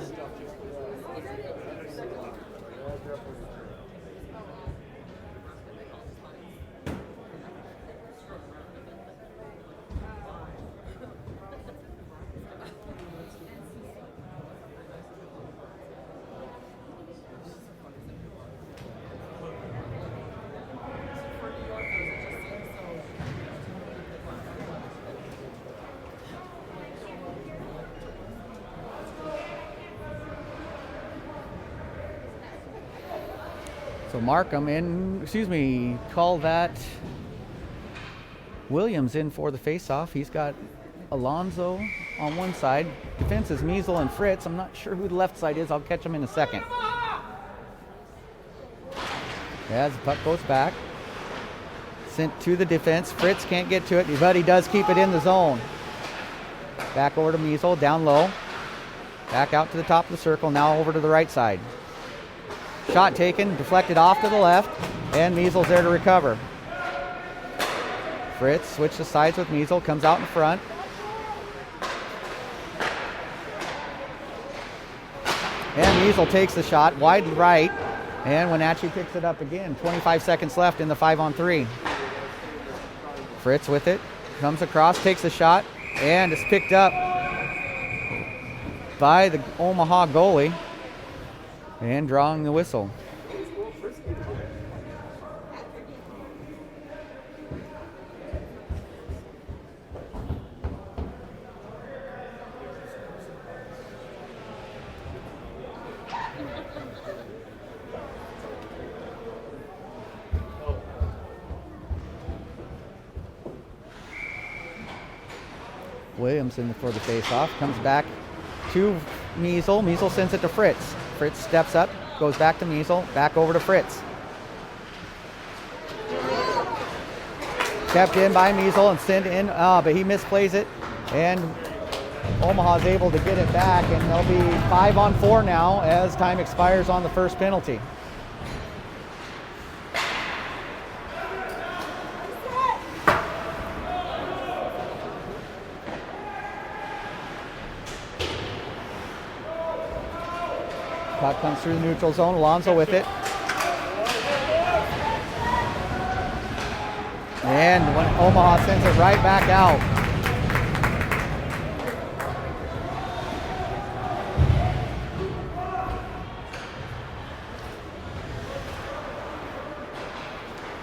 So Markham call that Williams in for the faceoff. He's got Alonso on one side. Defense is Measle and Fritz. I'm not sure who the left side is. I'll catch him in a second. As the puck goes back. Sent to the defense. Fritz can't get to it, but he does keep it in the zone. Back over to Measle, down low. Back out to the top of the circle, now over to the right side. Shot taken, deflected off to the left, and Measle's there to recover. Fritz switches sides with Measle, comes out in front. And Measle takes the shot, wide right, and Wenatchee picks it up again. 25 seconds left in the 5-on-3. Fritz with it, comes across, takes the shot, and it's picked up by the Omaha goalie and drawing the whistle. Williamson for the face-off, comes back to Measle. Measle sends it to Fritz. Fritz steps up, goes back to Measle, back over to Fritz. Kept in by Measle and sent in, but he misplays it, and Omaha's able to get it back, and they'll be 5-on-4 now as time expires on the first penalty. Puck comes through the neutral zone. Alonso with it. And when Omaha sends it right back out.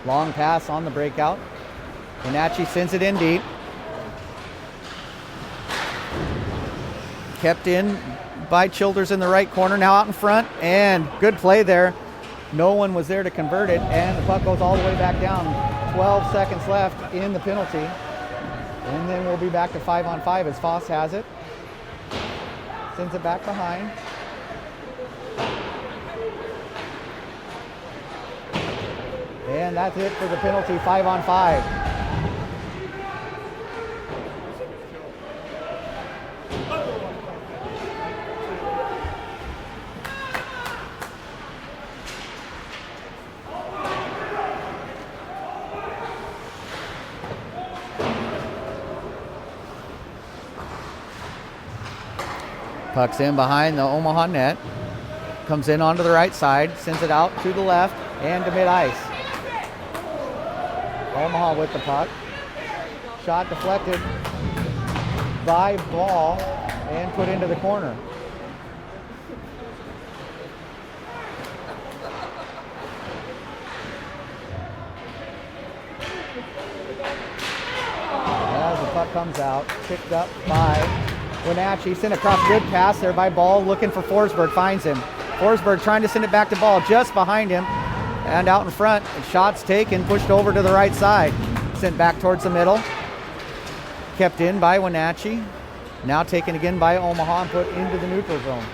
Long pass on the breakout. Wenatchee sends it in deep. Kept in by Childers in the right corner, now out in front, and good play there. No one was there to convert it, and the puck goes all the way back down. 12 seconds left in the penalty, and then we'll be back to 5-on-5 as Foss has it. Sends it back behind. And that's it for the penalty, 5-on-5. Puck's in behind the Omaha net. Comes in onto the right side, sends it out to the left and to mid-ice. Omaha with the puck. Shot deflected by Ball and put into the corner. As the puck comes out, picked up by Wenatchee, sent across, good pass there by Ball, looking for Forsberg, finds him. Forsberg trying to send it back to Ball, just behind him and out in front. Shots taken, pushed over to the right side, sent back towards the middle. Kept in by Wenatchee, now taken again by Omaha and put into the neutral zone.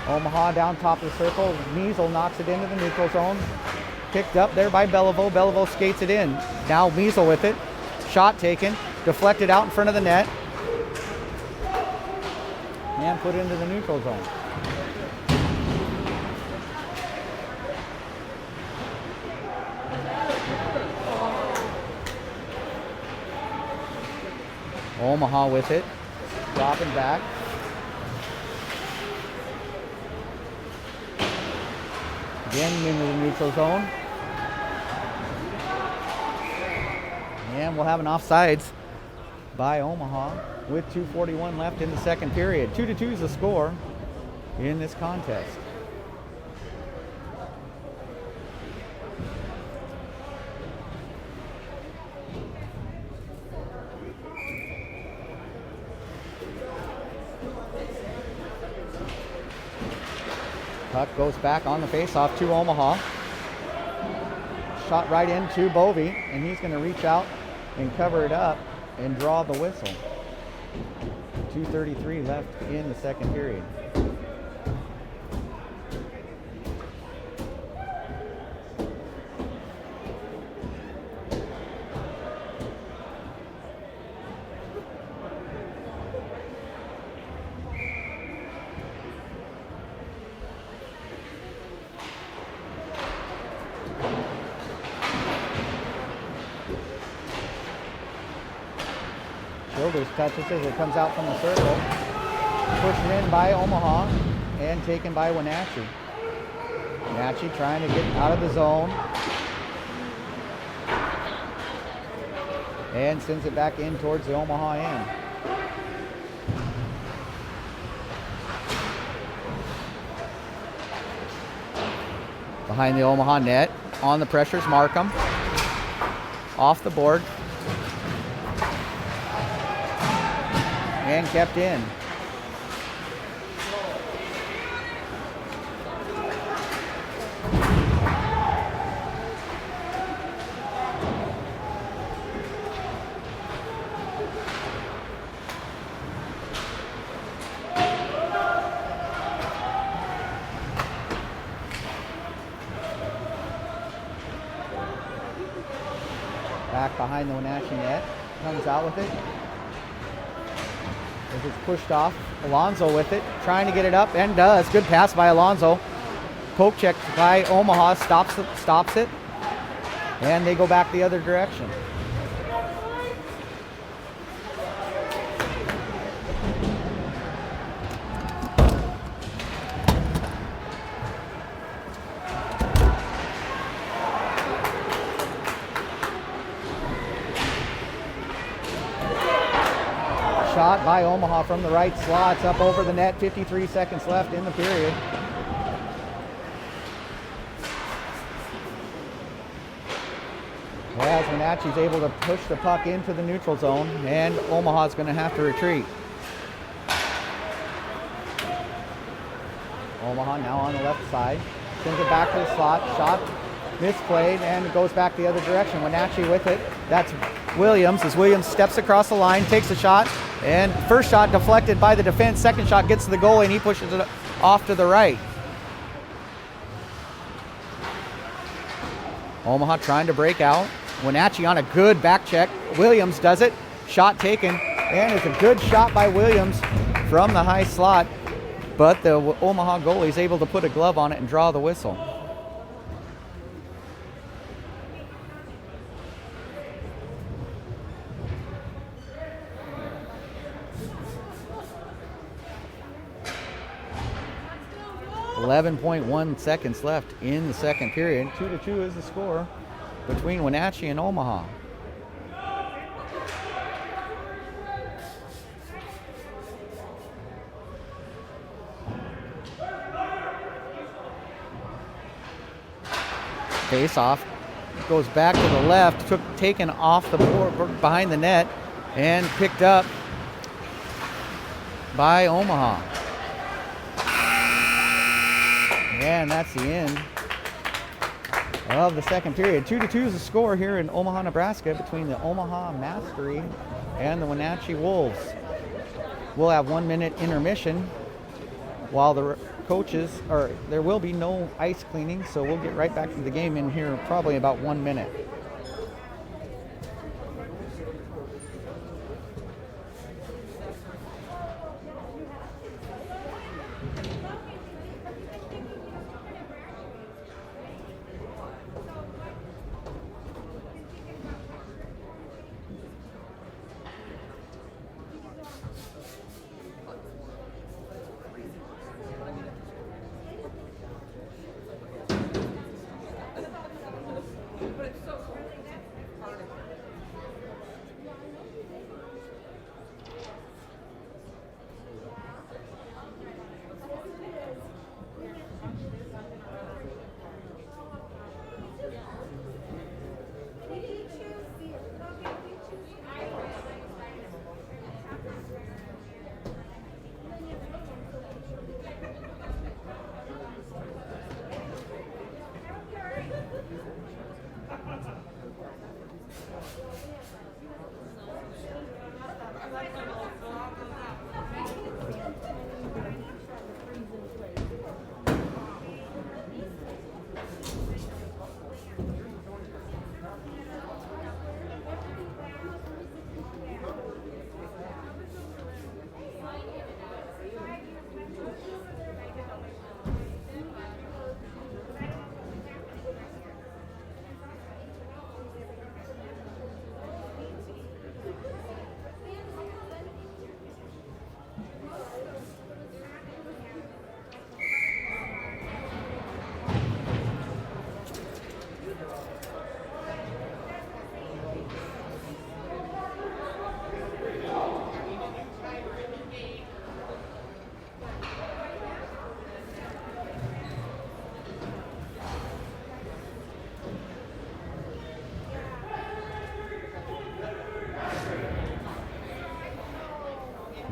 Omaha down top of the circle, Measle knocks it into the neutral zone. Picked up there by Beliveau, Beliveau skates it in. Now Measle with it, shot taken, deflected out in front of the net. And put into the neutral zone. Omaha with it, dropping back. Again into the neutral zone. And we'll have an offsides by Omaha with 2:41 left in the second period. 2-2 is the score in this contest. Puck goes back on the faceoff to Omaha. Shot right into Bovey, and he's going to reach out and cover it up and draw the whistle. 2:33 left in the second period. Childers touches as it comes out from the circle. Pushed in by Omaha and taken by Wenatchee. Wenatchee trying to get out of the zone. And sends it back in towards the Omaha end. Behind the Omaha net. On the pressures, Markham. Off the board. And kept in. Back behind the Wenatchee net. Comes out with it. As it's pushed off. Alonso with it. Trying to get it up and does. Good pass by Alonso. Poke check by Omaha. Stops it. And they go back the other direction. Shot by Omaha from the right slot. It's up over the net. 53 seconds left in the period. As Wenatchee's able to push the puck into the neutral zone, and Omaha's going to have to retreat. Omaha now on the left side. Sends it back to the slot. Shot misplayed, and it goes back the other direction. Wenatchee with it. That's Williams as Williams steps across the line, takes a shot, and first shot deflected by the defense. Second shot gets to the goalie, and he pushes it off to the right. Omaha trying to break out. Wenatchee on a good back check. Williams does it. Shot taken, and it's a good shot by Williams from the high slot, but the Omaha goalie is able to put a glove on it and draw the whistle. .1 seconds left in the second period. 2-2 is the score between Wenatchee and Omaha. Face off goes back to the left, taken off the board behind the net and picked up by Omaha. And that's the end of the second period. 2-2 is the score here in Omaha, Nebraska between the Omaha Mastery and the Wenatchee Wolves. We'll have 1 minute intermission while the coaches, or there will be no ice cleaning, so we'll get right back to the game in here probably about 1 minute.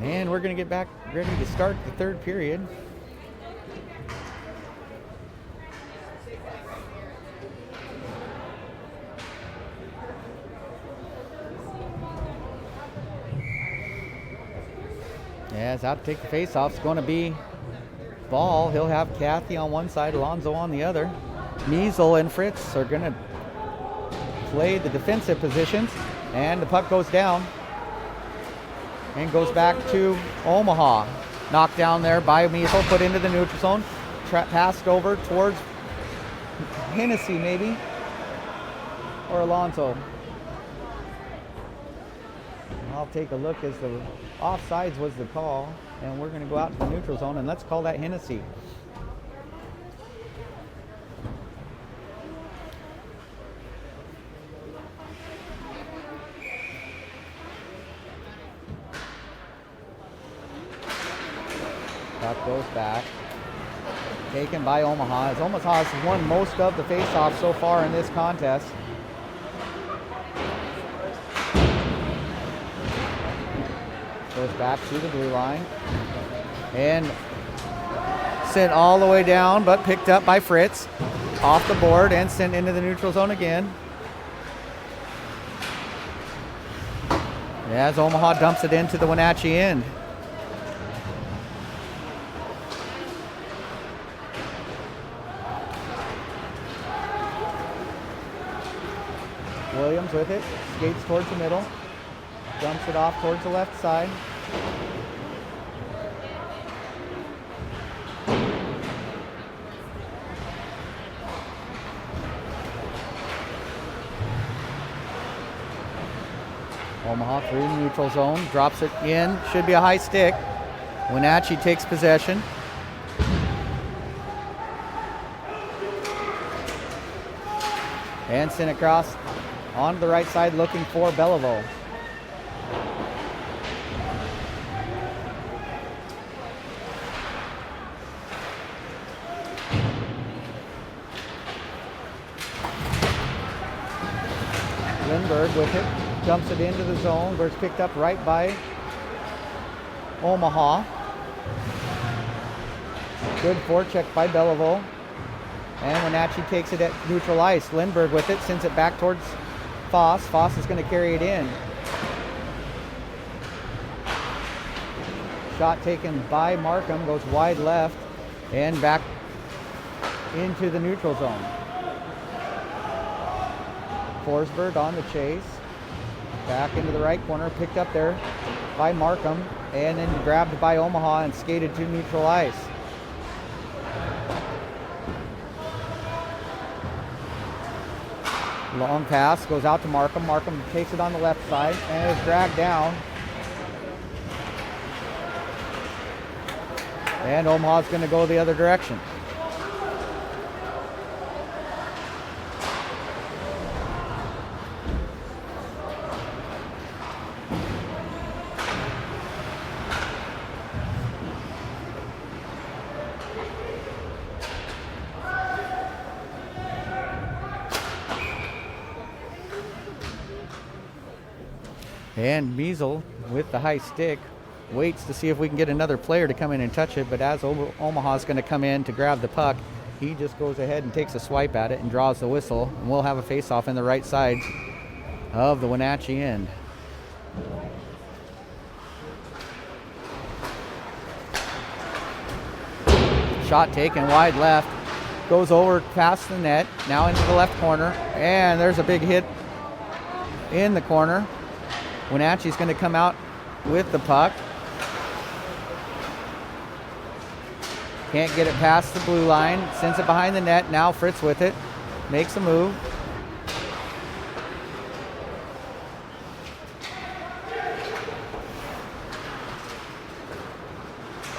And we're going to get back ready to start the third period. As out to take the face-off is going to be Ball. He'll have Kathy on one side, Alonzo on the other. Measle and Fritz are going to play the defensive positions, and the puck goes down and goes back to Omaha. Knocked down there by Measle, put into the neutral zone, passed over towards Hennessy maybe, or Alonzo. I'll take a look as the offsides was the call, and we're going to go out to the neutral zone, and let's call that Hennessy. Puck goes back. Taken by Omaha, as Omaha has won most of the faceoffs so far in this contest. Goes back to the blue line and sent all the way down, but picked up by Fritz off the board and sent into the neutral zone again. As Omaha dumps it into the Wenatchee end. Williams with it, skates towards the middle. Dumps it off towards the left side. Omaha through the neutral zone, drops it in, should be a high stick. Wenatchee takes possession. And sent across onto the right side looking for Belleville. Lindbergh with it, dumps it into the zone where it's picked up right by Omaha. Good forecheck by Belleville. And Wenatchee takes it at neutral ice. Lindbergh with it, sends it back towards Foss. Foss is going to carry it in. Shot taken by Markham, goes wide left and back into the neutral zone. Forsberg on the chase. Back into the right corner, picked up there by Markham, and then grabbed by Omaha and skated to neutral ice. Long pass goes out to Markham. Markham takes it on the left side and is dragged down. And Omaha's going to go the other direction. And Measle with the high stick waits to see if we can get another player to come in and touch it, but as Omaha's going to come in to grab the puck, he just goes ahead and takes a swipe at it and draws the whistle, and we'll have a face-off in the right side of the Wenatchee end. Shot taken wide left, goes over past the net, now into the left corner, and there's a big hit in the corner. Wenatchee's going to come out with the puck. Can't get it past the blue line. Sends it behind the net. Now Fritz with it. Makes a move.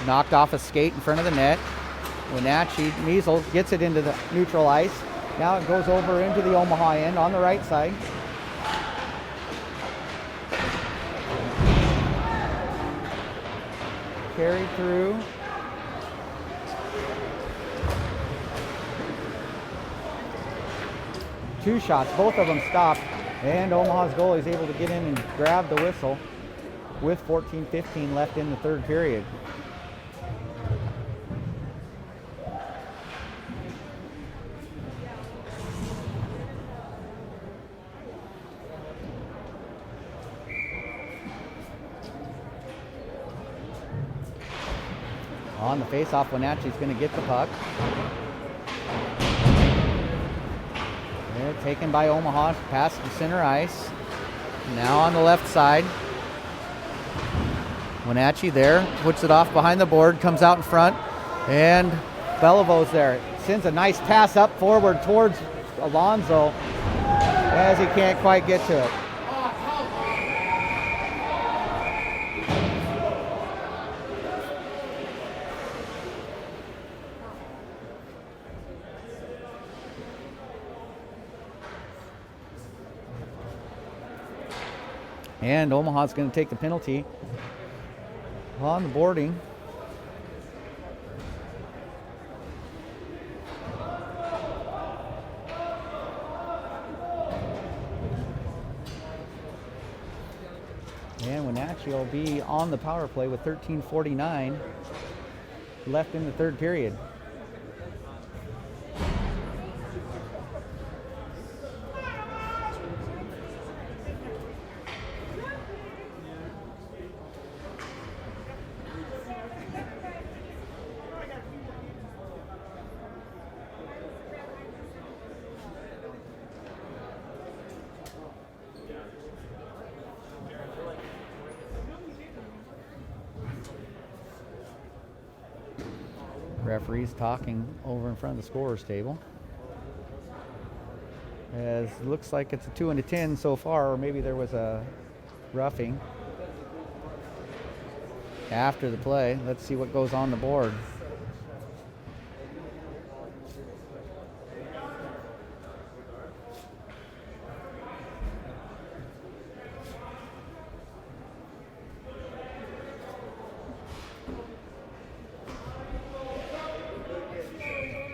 Knocked off a skate in front of the net. Wenatchee, Measle gets it into the neutral ice. Now it goes over into the Omaha end on the right side. Carried through. Two shots, both of them stopped, and Omaha's goalie is able to get in and grab the whistle. with 14:15 left in the third period. On the faceoff, Wenatchee's going to get the puck. They're taken by Omaha, pass to center ice. Now on the left side. Wenatchee there, puts it off behind the board, comes out in front, and Belivo's there. Sends a nice pass up forward towards Alonzo as he can't quite get to it. And Omaha's going to take the penalty on the boarding. And Wenatchee will be on the power play with 13:49 left in the third period. Referees talking over in front of the scorer's table. As looks like it's a 2 and a 10 so far, or maybe there was a roughing after the play. Let's see what goes on the board.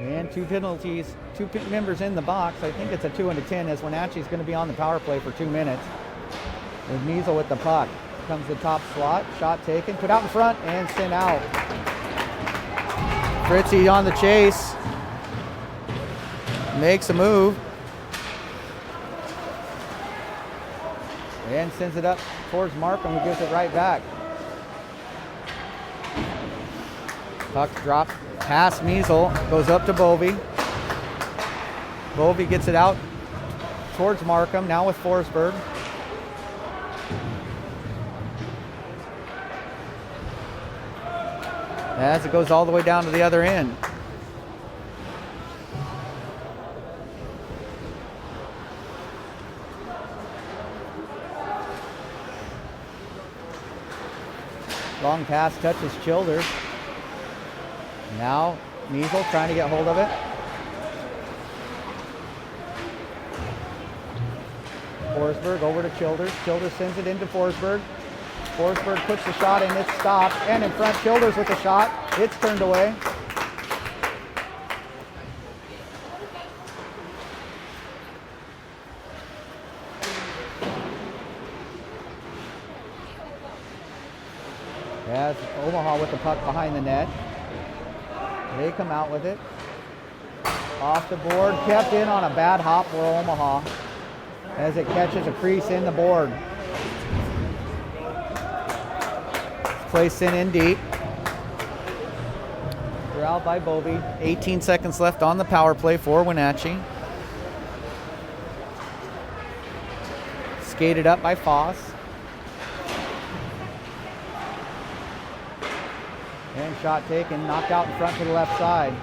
And two penalties, two members in the box. I think it's a 2 and a 10 as Wenatchee's going to be on the power play for 2 minutes. With Measle with the puck. Comes the top slot, shot taken, put out in front and sent out. Fritzy on the chase. Makes a move. And sends it up towards Markham, who gives it right back. Puck dropped past Measle, goes up to Bovey. Bovey gets it out towards Markham, now with Forsberg. As it goes all the way down to the other end. Long pass touches Childers. Now Measle trying to get hold of it. Forsberg over to Childers. Childers sends it into Forsberg. Forsberg puts the shot in, it's stopped. And in front, Childers with the shot. It's turned away. As Omaha with the puck behind the net. They come out with it. Off the board, kept in on a bad hop for Omaha as it catches a crease in the board. Placed in deep. Corralled by Bovey. 18 seconds left on the power play for Wenatchee. Skated up by Foss. And shot taken, knocked out in front to the left side.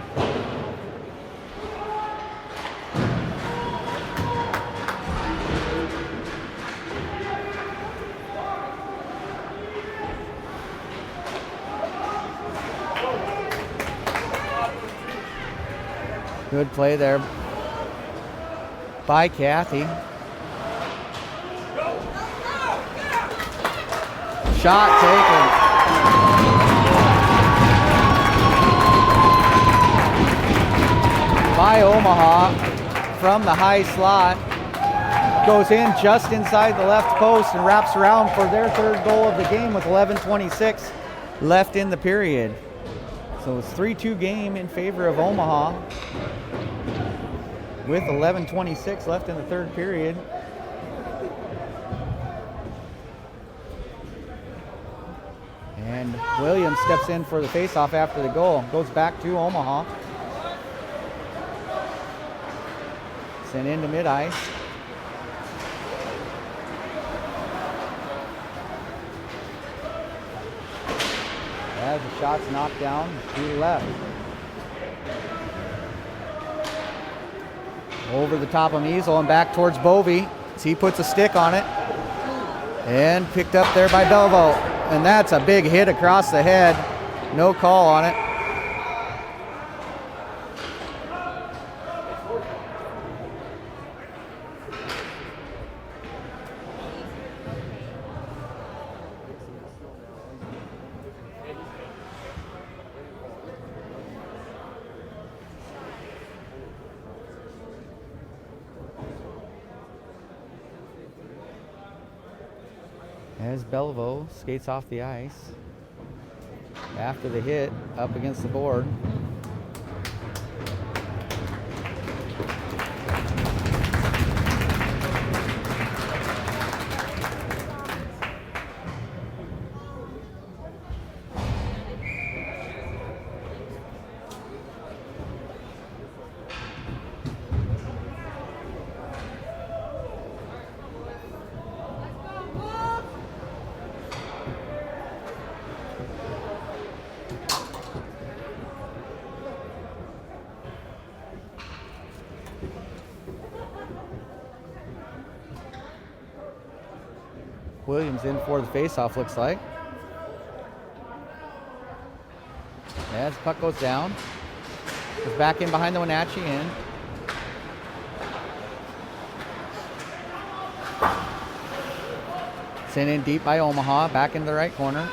Good play there by Kathy. Shot taken. By Omaha from the high slot. goes in just inside the left post and wraps around for their third goal of the game with 11:26 left in the period. So it's 3-2 game in favor of Omaha with 11:26 left in the third period. And Williams steps in for the faceoff after the goal. Goes back to Omaha. Sent into mid-ice. As the shot's knocked down to the left. Over the top of Measle and back towards Bovey as he puts a stick on it. And picked up there by Belvo. And that's a big hit across the head. No call on it. As Belvo skates off the ice after the hit up against the board. Williams in for the faceoff, looks like. As puck goes down. Goes back in behind the Wenatchee end. Sent in deep by Omaha, back into the right corner.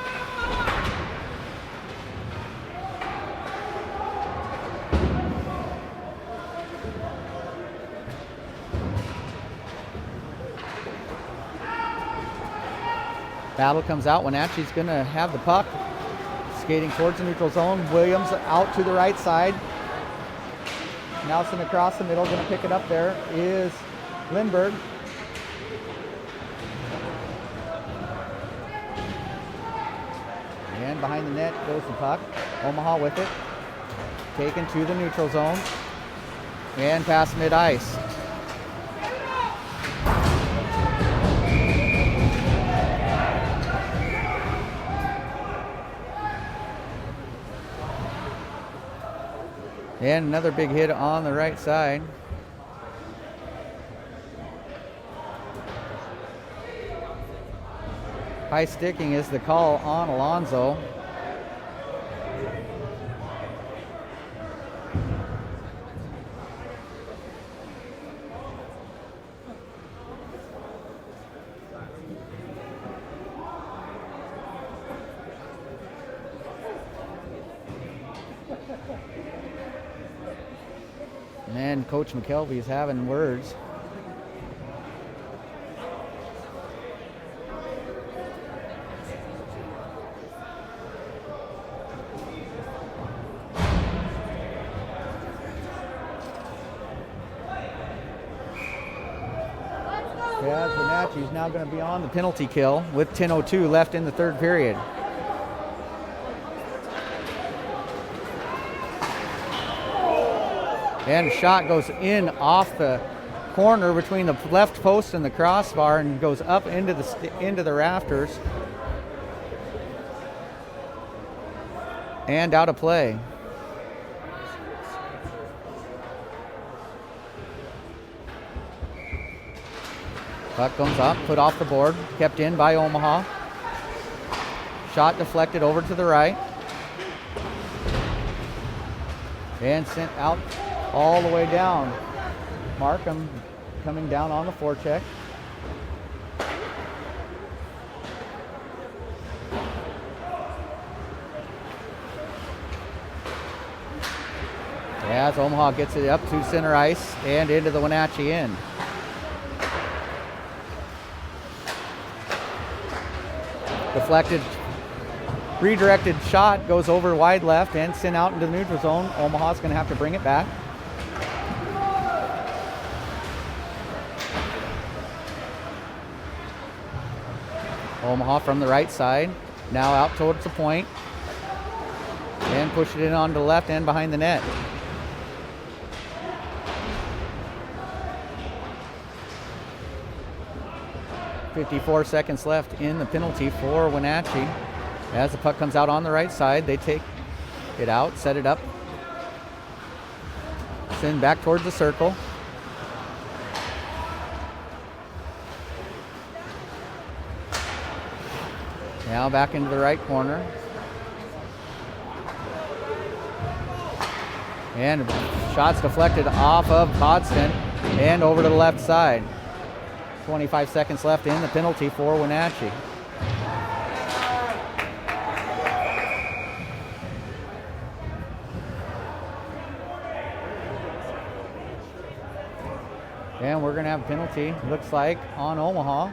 Battle comes out. Wenatchee's going to have the puck. Skating towards the neutral zone. Williams out to the right side. Nelson across the middle. Going to pick it up there is Lindbergh. And behind the net goes the puck. Omaha with it. Taken to the neutral zone. And past mid-ice. And another big hit on the right side. High sticking is the call on Alonso. And Coach McKelvey's having words. As Wenatchee's now going to be on the penalty kill with 10:02 left in the third period. And a shot goes in off the corner between the left post and the crossbar and goes up into the rafters. And out of play. Puck comes up, put off the board, kept in by Omaha. Shot deflected over to the right. And sent out all the way down. Markham coming down on the forecheck. As Omaha gets it up to center ice and into the Wenatchee end. Deflected, redirected shot goes over wide left and sent out into the neutral zone. Omaha's going to have to bring it back. Omaha from the right side, now out towards the point, and push it in onto the left end behind the net. .54 seconds left in the penalty for Wenatchee. As the puck comes out on the right side, they take it out, set it up, send back towards the circle. Now back into the right corner. And shots deflected off of Hodson and over to the left side. 25 seconds left in the penalty for Wenatchee. And we're going to have a penalty, looks like, on Omaha.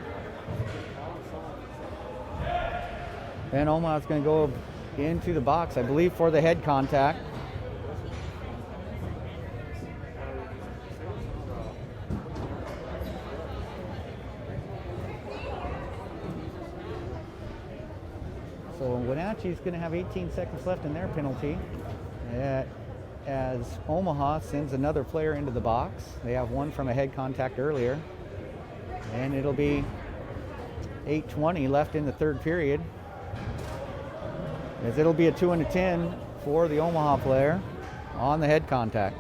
And Omaha's going to go into the box, I believe, for the head contact. So Wenatchee's going to have 18 seconds left in their penalty, as Omaha sends another player into the box. They have one from a head contact earlier, and it'll be 8:20 left in the third period, as it'll be a 2 and a 10 for the Omaha player on the head contact.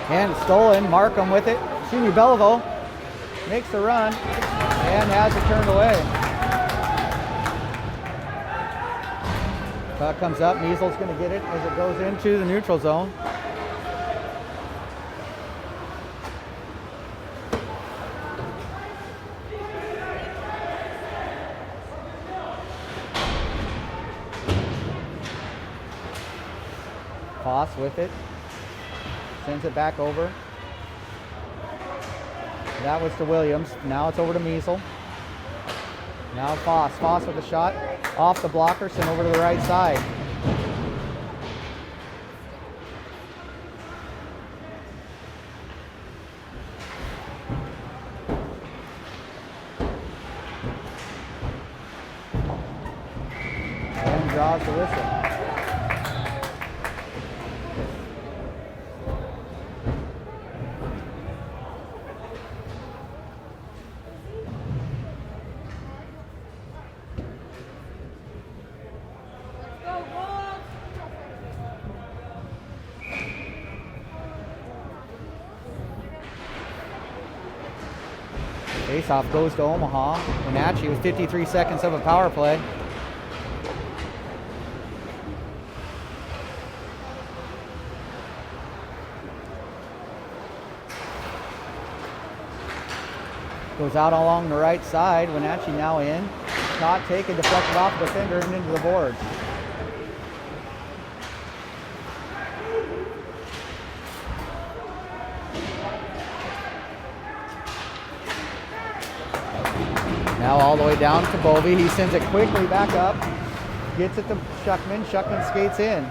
And stolen, Markham with it. Shuni Beliveau makes the run and has it turned away. Puck comes up, Miesel's going to get it as it goes into the neutral zone. Foss with it. Sends it back over. That was to Williams. Now it's over to Miesel. Now Foss. Foss with a shot off the blocker, sent over to the right side. And draws the whistle. Faceoff goes to Omaha. Wenatchee with 53 seconds of a power play. Goes out along the right side. Wenatchee now in. Shot taken, deflected off the defender and into the boards. Now all the way down to Bovey. He sends it quickly back up. Gets it to Shuckman. Shuckman skates in.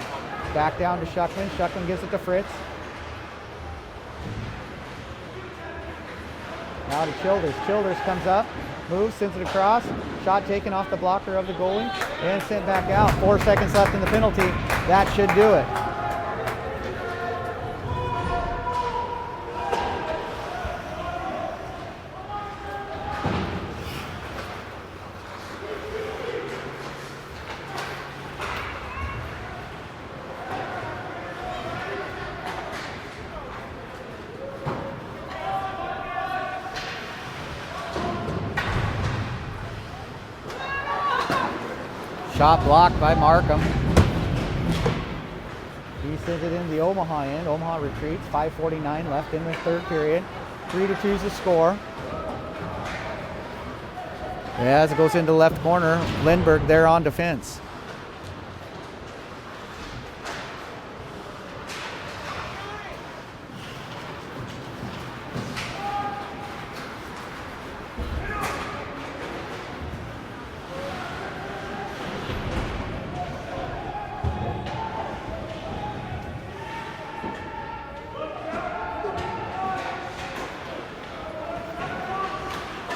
Back down to Shuckman. Shuckman gives it to Fritz. Now to Childers. Childers comes up. Moves, sends it across. Shot taken off the blocker of the goalie. And sent back out. 4 seconds left in the penalty. That should do it. shot blocked by Markham. He sends it in the Omaha end. Omaha retreats. 5:49 left in the third period. 3-2 is the score. As it goes into the left corner, Lindbergh there on defense.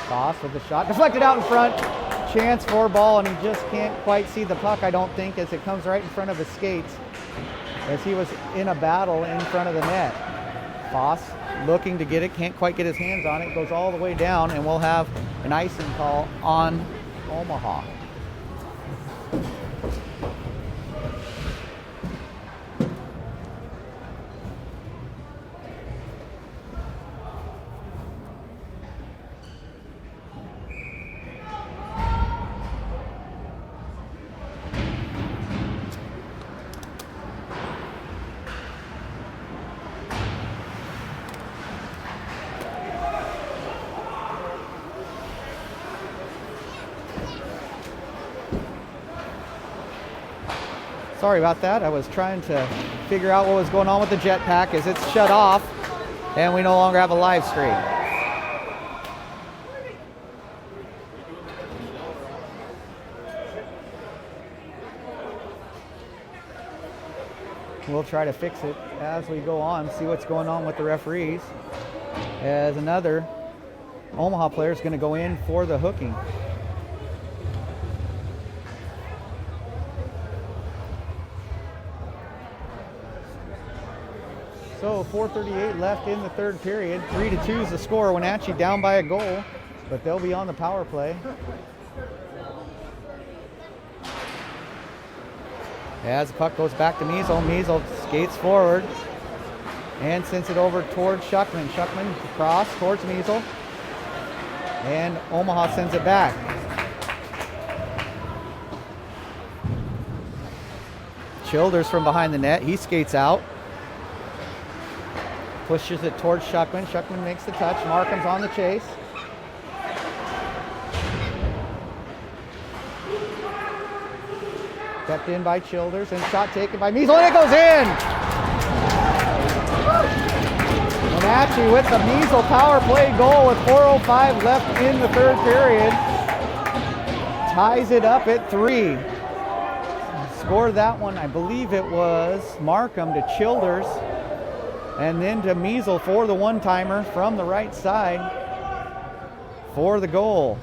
Foss with the shot, deflected out in front. Chance for ball, and he just can't quite see the puck, I don't think, as it comes right in front of his skates, as he was in a battle in front of the net. Foss looking to get it, can't quite get his hands on it, goes all the way down, and we'll have an icing call on Omaha. Sorry about that. I was trying to figure out what was going on with the jetpack as it's shut off and we no longer have a live stream. We'll try to fix it as we go on, see what's going on with the referees, as another Omaha player is going to go in for the hooking. So 4:38 left in the third period. 3-2 is the score. Wenatchee down by a goal, but they'll be on the power play. As the puck goes back to Measle, Measle skates forward and sends it over towards Schuckman. Schuckman across towards Measle, and Omaha sends it back. Childers from behind the net. He skates out. Pushes it towards Schuckman. Schuckman makes the touch. Markham's on the chase. Kept in by Childers, and shot taken by Measle, and it goes in! Wenatchee with the Measle power play goal with 4:05 left in the third period. Ties it up at 3. Scored that one, I believe it was Markham to Childers, and then to Measle for the one-timer from the right side for the goal.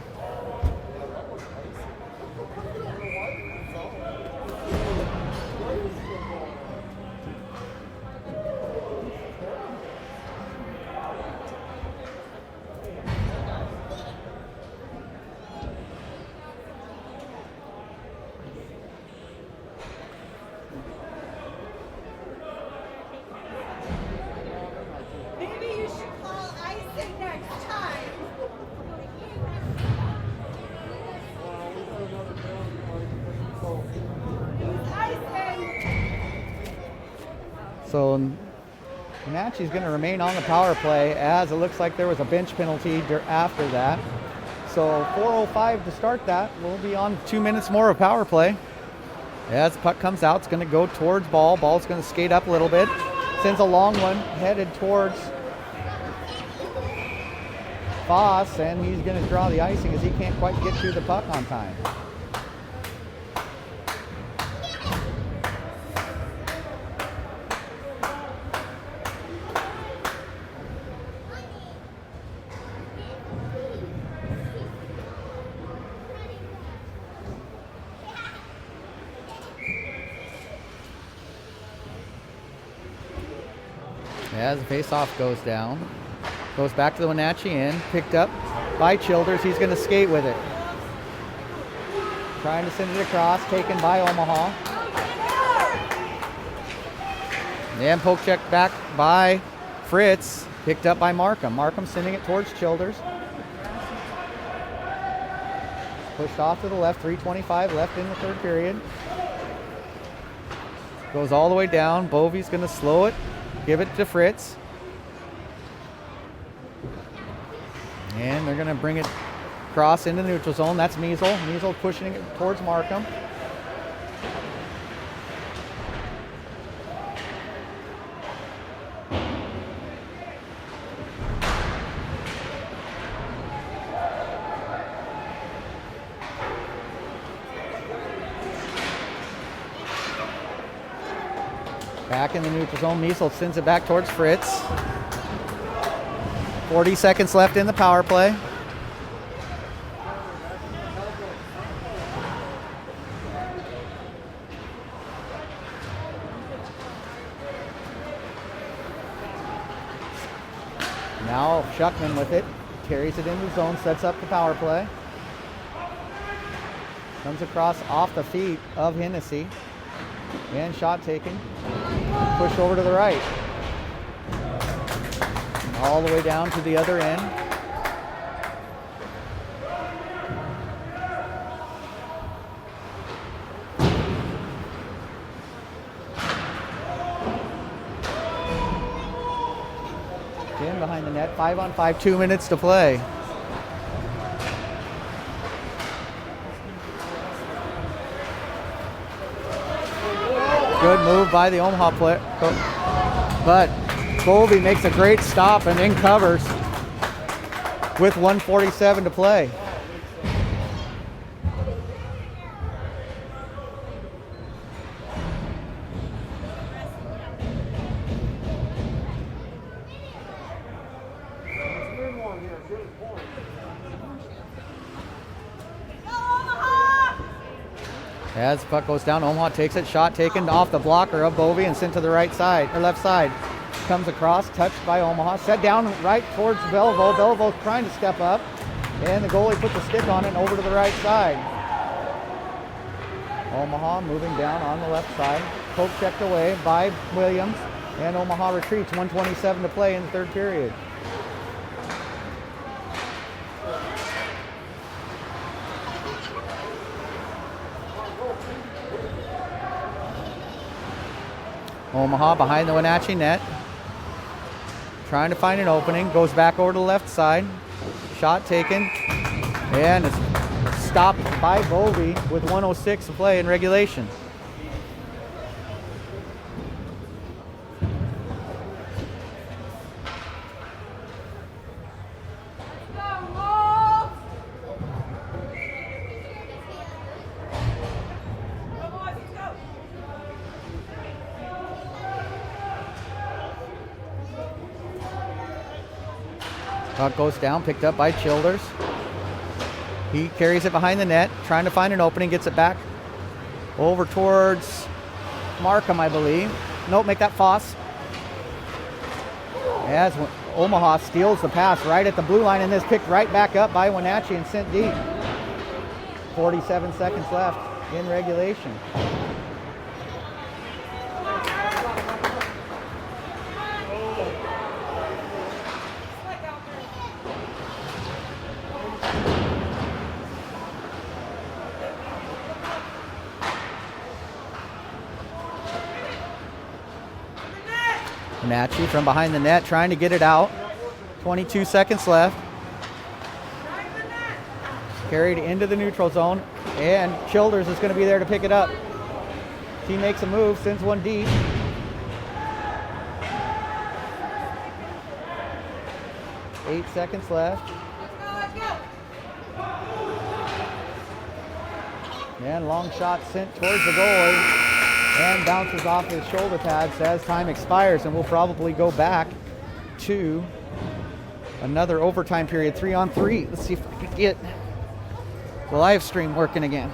So Wenatchee's going to remain on the power play, as it looks like there was a bench penalty after that. So 4:05 to start that. We'll be on 2 minutes more of power play. As the puck comes out, it's going to go towards Ball. Ball's going to skate up a little bit. Sends a long one headed towards Foss, and he's going to draw the icing as he can't quite get to the puck on time. As the face-off goes down, goes back to the Wenatchee end, picked up by Childers. He's going to skate with it. Trying to send it across, taken by Omaha. And poke check back by Fritz, picked up by Markham. Markham sending it towards Childers. Pushed off to the left, 3:25 left in the third period. Goes all the way down. Bovey's going to slow it, give it to Fritz. And they're going to bring it across into the neutral zone. That's Measle. Measle pushing it towards Markham. Back in the neutral zone. Measle sends it back towards Fritz. 40 seconds left in the power play. Now Shuckman with it. Carries it into the zone, sets up the power play. Comes across off the feet of Hennessy. And shot taken. Push over to the right. All the way down to the other end. In behind the net, 5-on-5, 2 minutes to play. Good move by the Omaha player, but Bovey makes a great stop and then covers with 1:47 to play. As the puck goes down, Omaha takes it. Shot taken off the blocker of Bovey and sent to the right side, or left side. Comes across, touched by Omaha. Set down right towards Belleville. Belleville trying to step up. And the goalie put the stick on it and over to the right side. Omaha moving down on the left side. Poke checked away by Williams. And Omaha retreats. 1:27 to play in the third period. Omaha behind the Wenatchee net. Trying to find an opening. Goes back over to the left side. Shot taken. And it's stopped by Bovey with 1:06 to play in regulation. Puck goes down, picked up by Childers. He carries it behind the net, trying to find an opening, gets it back over towards Markham, I believe. Nope, make that Foss. As Omaha steals the pass right at the blue line and is picked right back up by Wenatchee and sent deep. 47 seconds left in regulation. Wenatchee from behind the net trying to get it out. 22 seconds left. Carried into the neutral zone, and Childers is going to be there to pick it up. He makes a move, sends one deep. Eight seconds left. And long shot sent towards the goalie. And bounces off his shoulder pads as time expires, and we'll probably go back to another overtime period, 3-on-3. Let's see if we can get the live stream working again.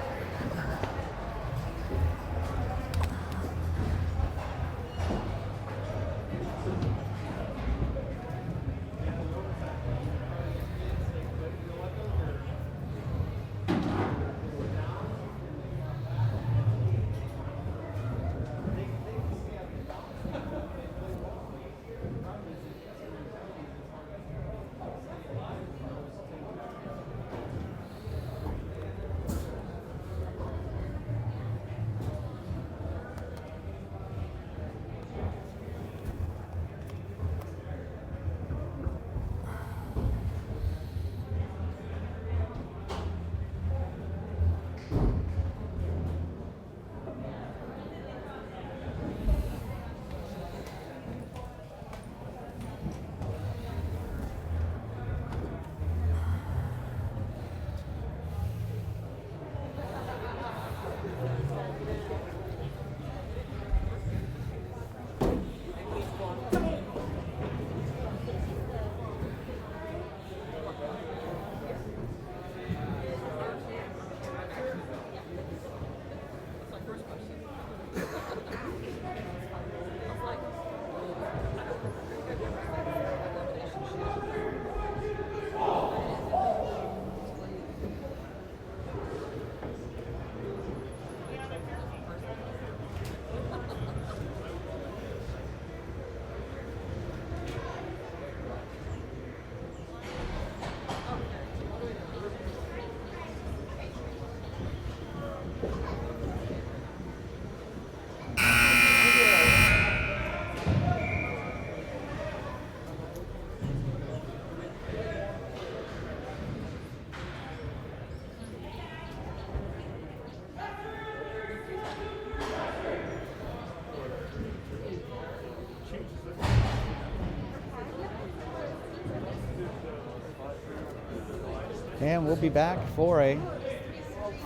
And we'll be back for a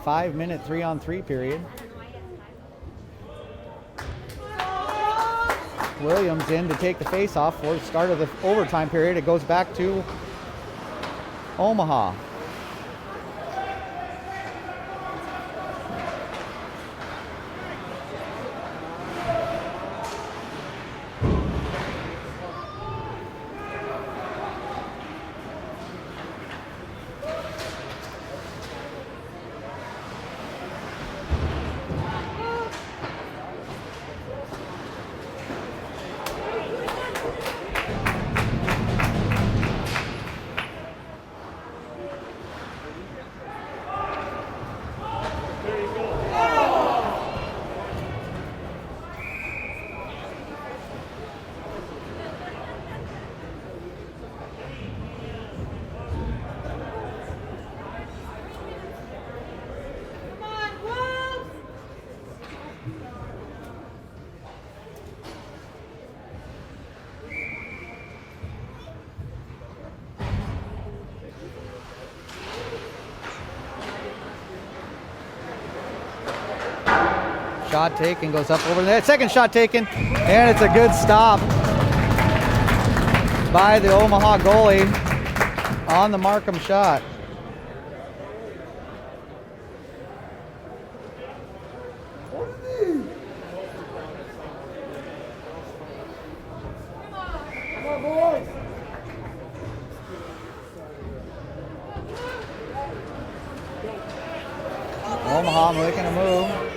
5-minute 3-on-3 period. Williams in to take the face-off for the start of the overtime period. It goes back to Omaha. Shot taken, goes up over the net. Second shot taken, and it's a good stop by the Omaha goalie on the Markham shot. Omaha making a move.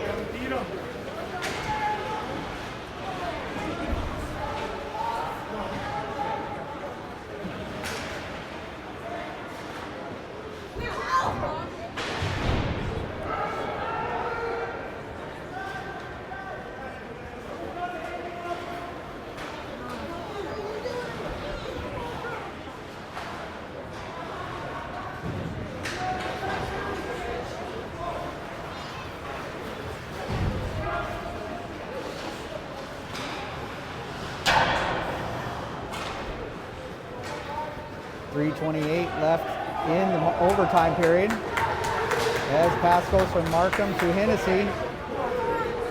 .328 left in the overtime period. As pass goes from Markham to Hennessy.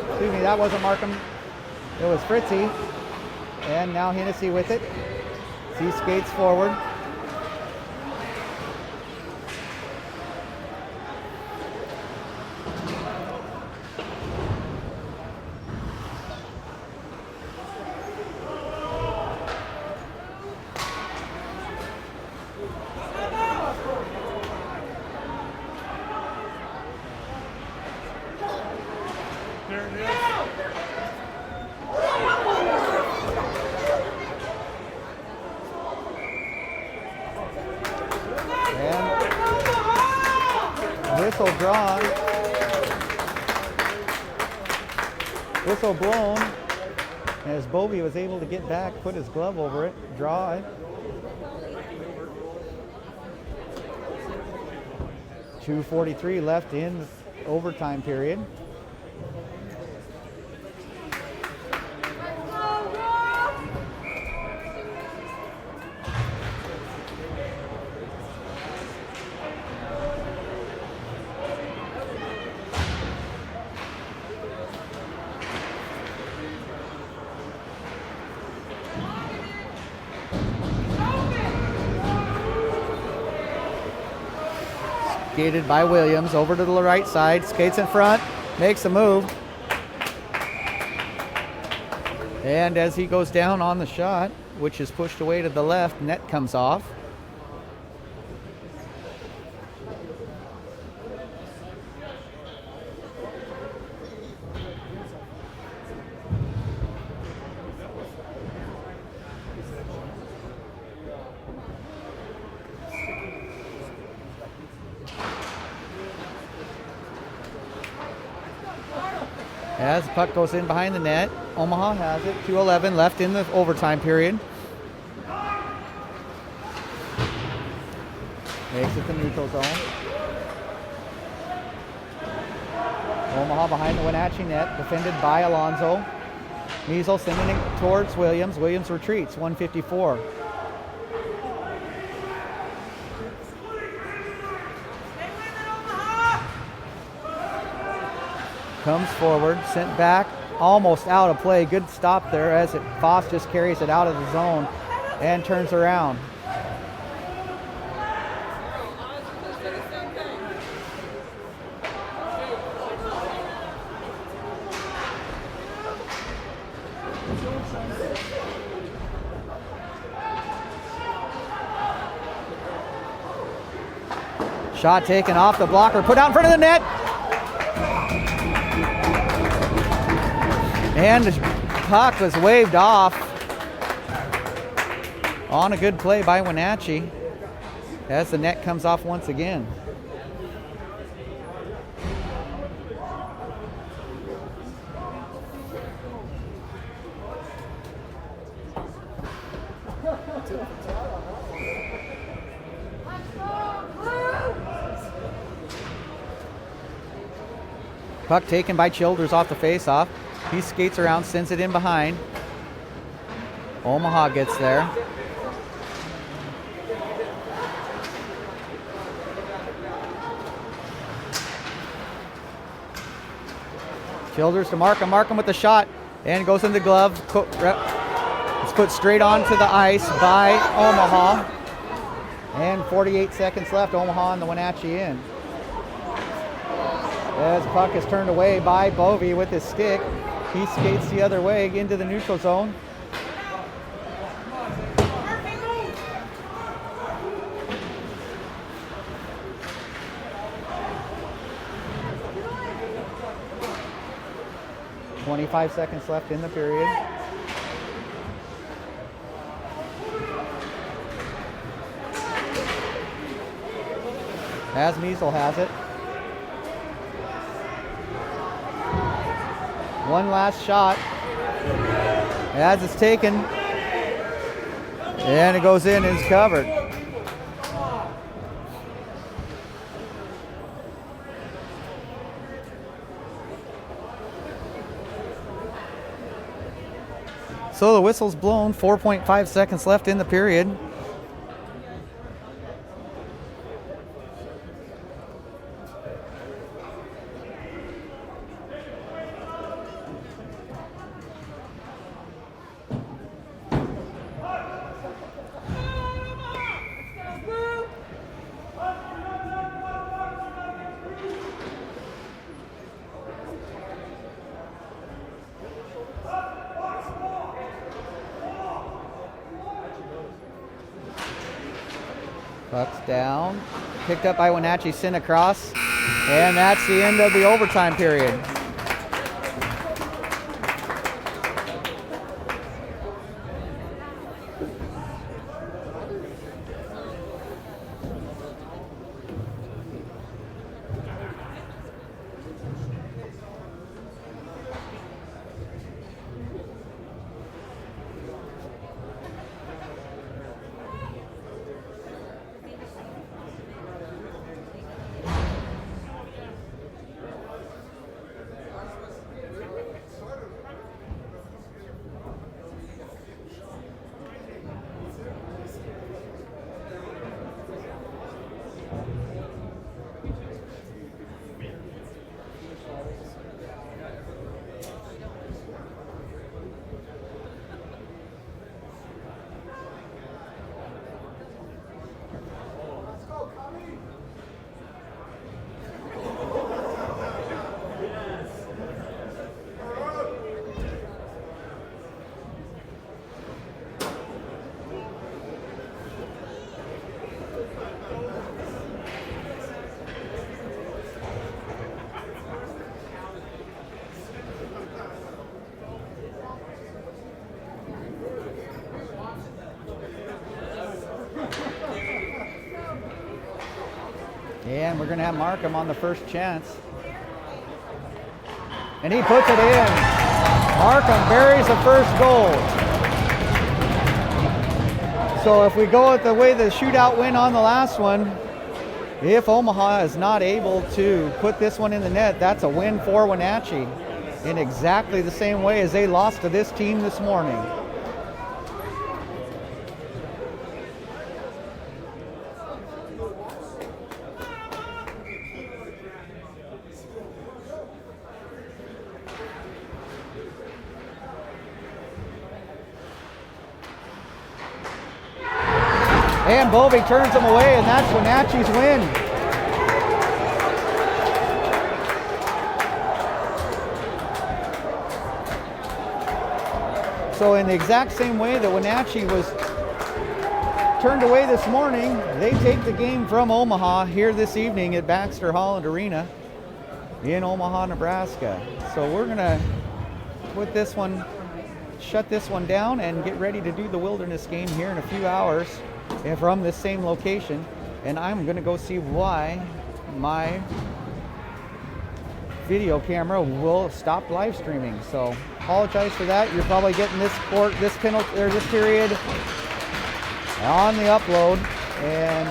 Excuse me, that wasn't Markham. It was Fritzy. And now Hennessy with it. He skates forward. Whistle drawn. Whistle blown. As Bovey was able to get back, put his glove over it, draw it. 2:43 left in the overtime period. Skated by Williams over to the right side, skates in front, makes a move. And as he goes down on the shot, which is pushed away to the left, net comes off. As the puck goes in behind the net, Omaha has it. 2:11 left in the overtime period. Makes it the neutral zone. Omaha behind the Wenatchee net, defended by Alonzo. Measle sending it towards Williams. Williams retreats, 154. Comes forward, sent back, almost out of play. Good stop there as Foss just carries it out of the zone and turns around. Shot taken off the blocker, put out in front of the net. And the puck was waved off on a good play by Wenatchee as the net comes off once again. Puck taken by Childers off the faceoff. He skates around, sends it in behind. Omaha gets there. Childers to Markham. Markham with the shot and goes in the glove. It's put straight onto the ice by Omaha. And 48 seconds left. Omaha and the Wenatchee end. As puck is turned away by Bovey with his stick. He skates the other way into the neutral zone. .25 seconds left in the period. As Measle has it. One last shot as it's taken, and it goes in and is covered. So the whistle's blown, 4.5 seconds left in the period. Puck's down, picked up by Wenatchee, sent across, and that's the end of the overtime period. And we're going to have Markham on the first chance. And he puts it in. Markham buries the first goal. So if we go at the way the shootout went on the last one, if Omaha is not able to put this one in the net, that's a win for Wenatchee in exactly the same way as they lost to this team this morning. And Bovey turns them away, and that's Wenatchee's win. So in the exact same way that Wenatchee was turned away this morning, they take the game from Omaha here this evening at Baxter Holland Arena in Omaha, Nebraska. So we're gonna put this one, shut this one down and get ready to do the Wilderness game here in a few hours from this same location. And I'm gonna go see why my video camera will stop live streaming. So apologize for that. You're probably getting this penalty or this period on the upload, and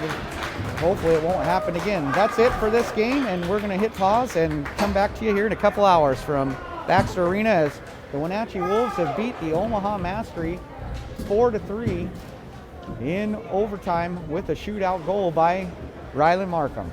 hopefully it won't happen again. That's it for this game, and we're going to hit pause and come back to you here in a couple hours from Baxter Arena as the Wenatchee Wolves have beat the Omaha Mastery 4-3 in overtime with a shootout goal by Rylan Markham.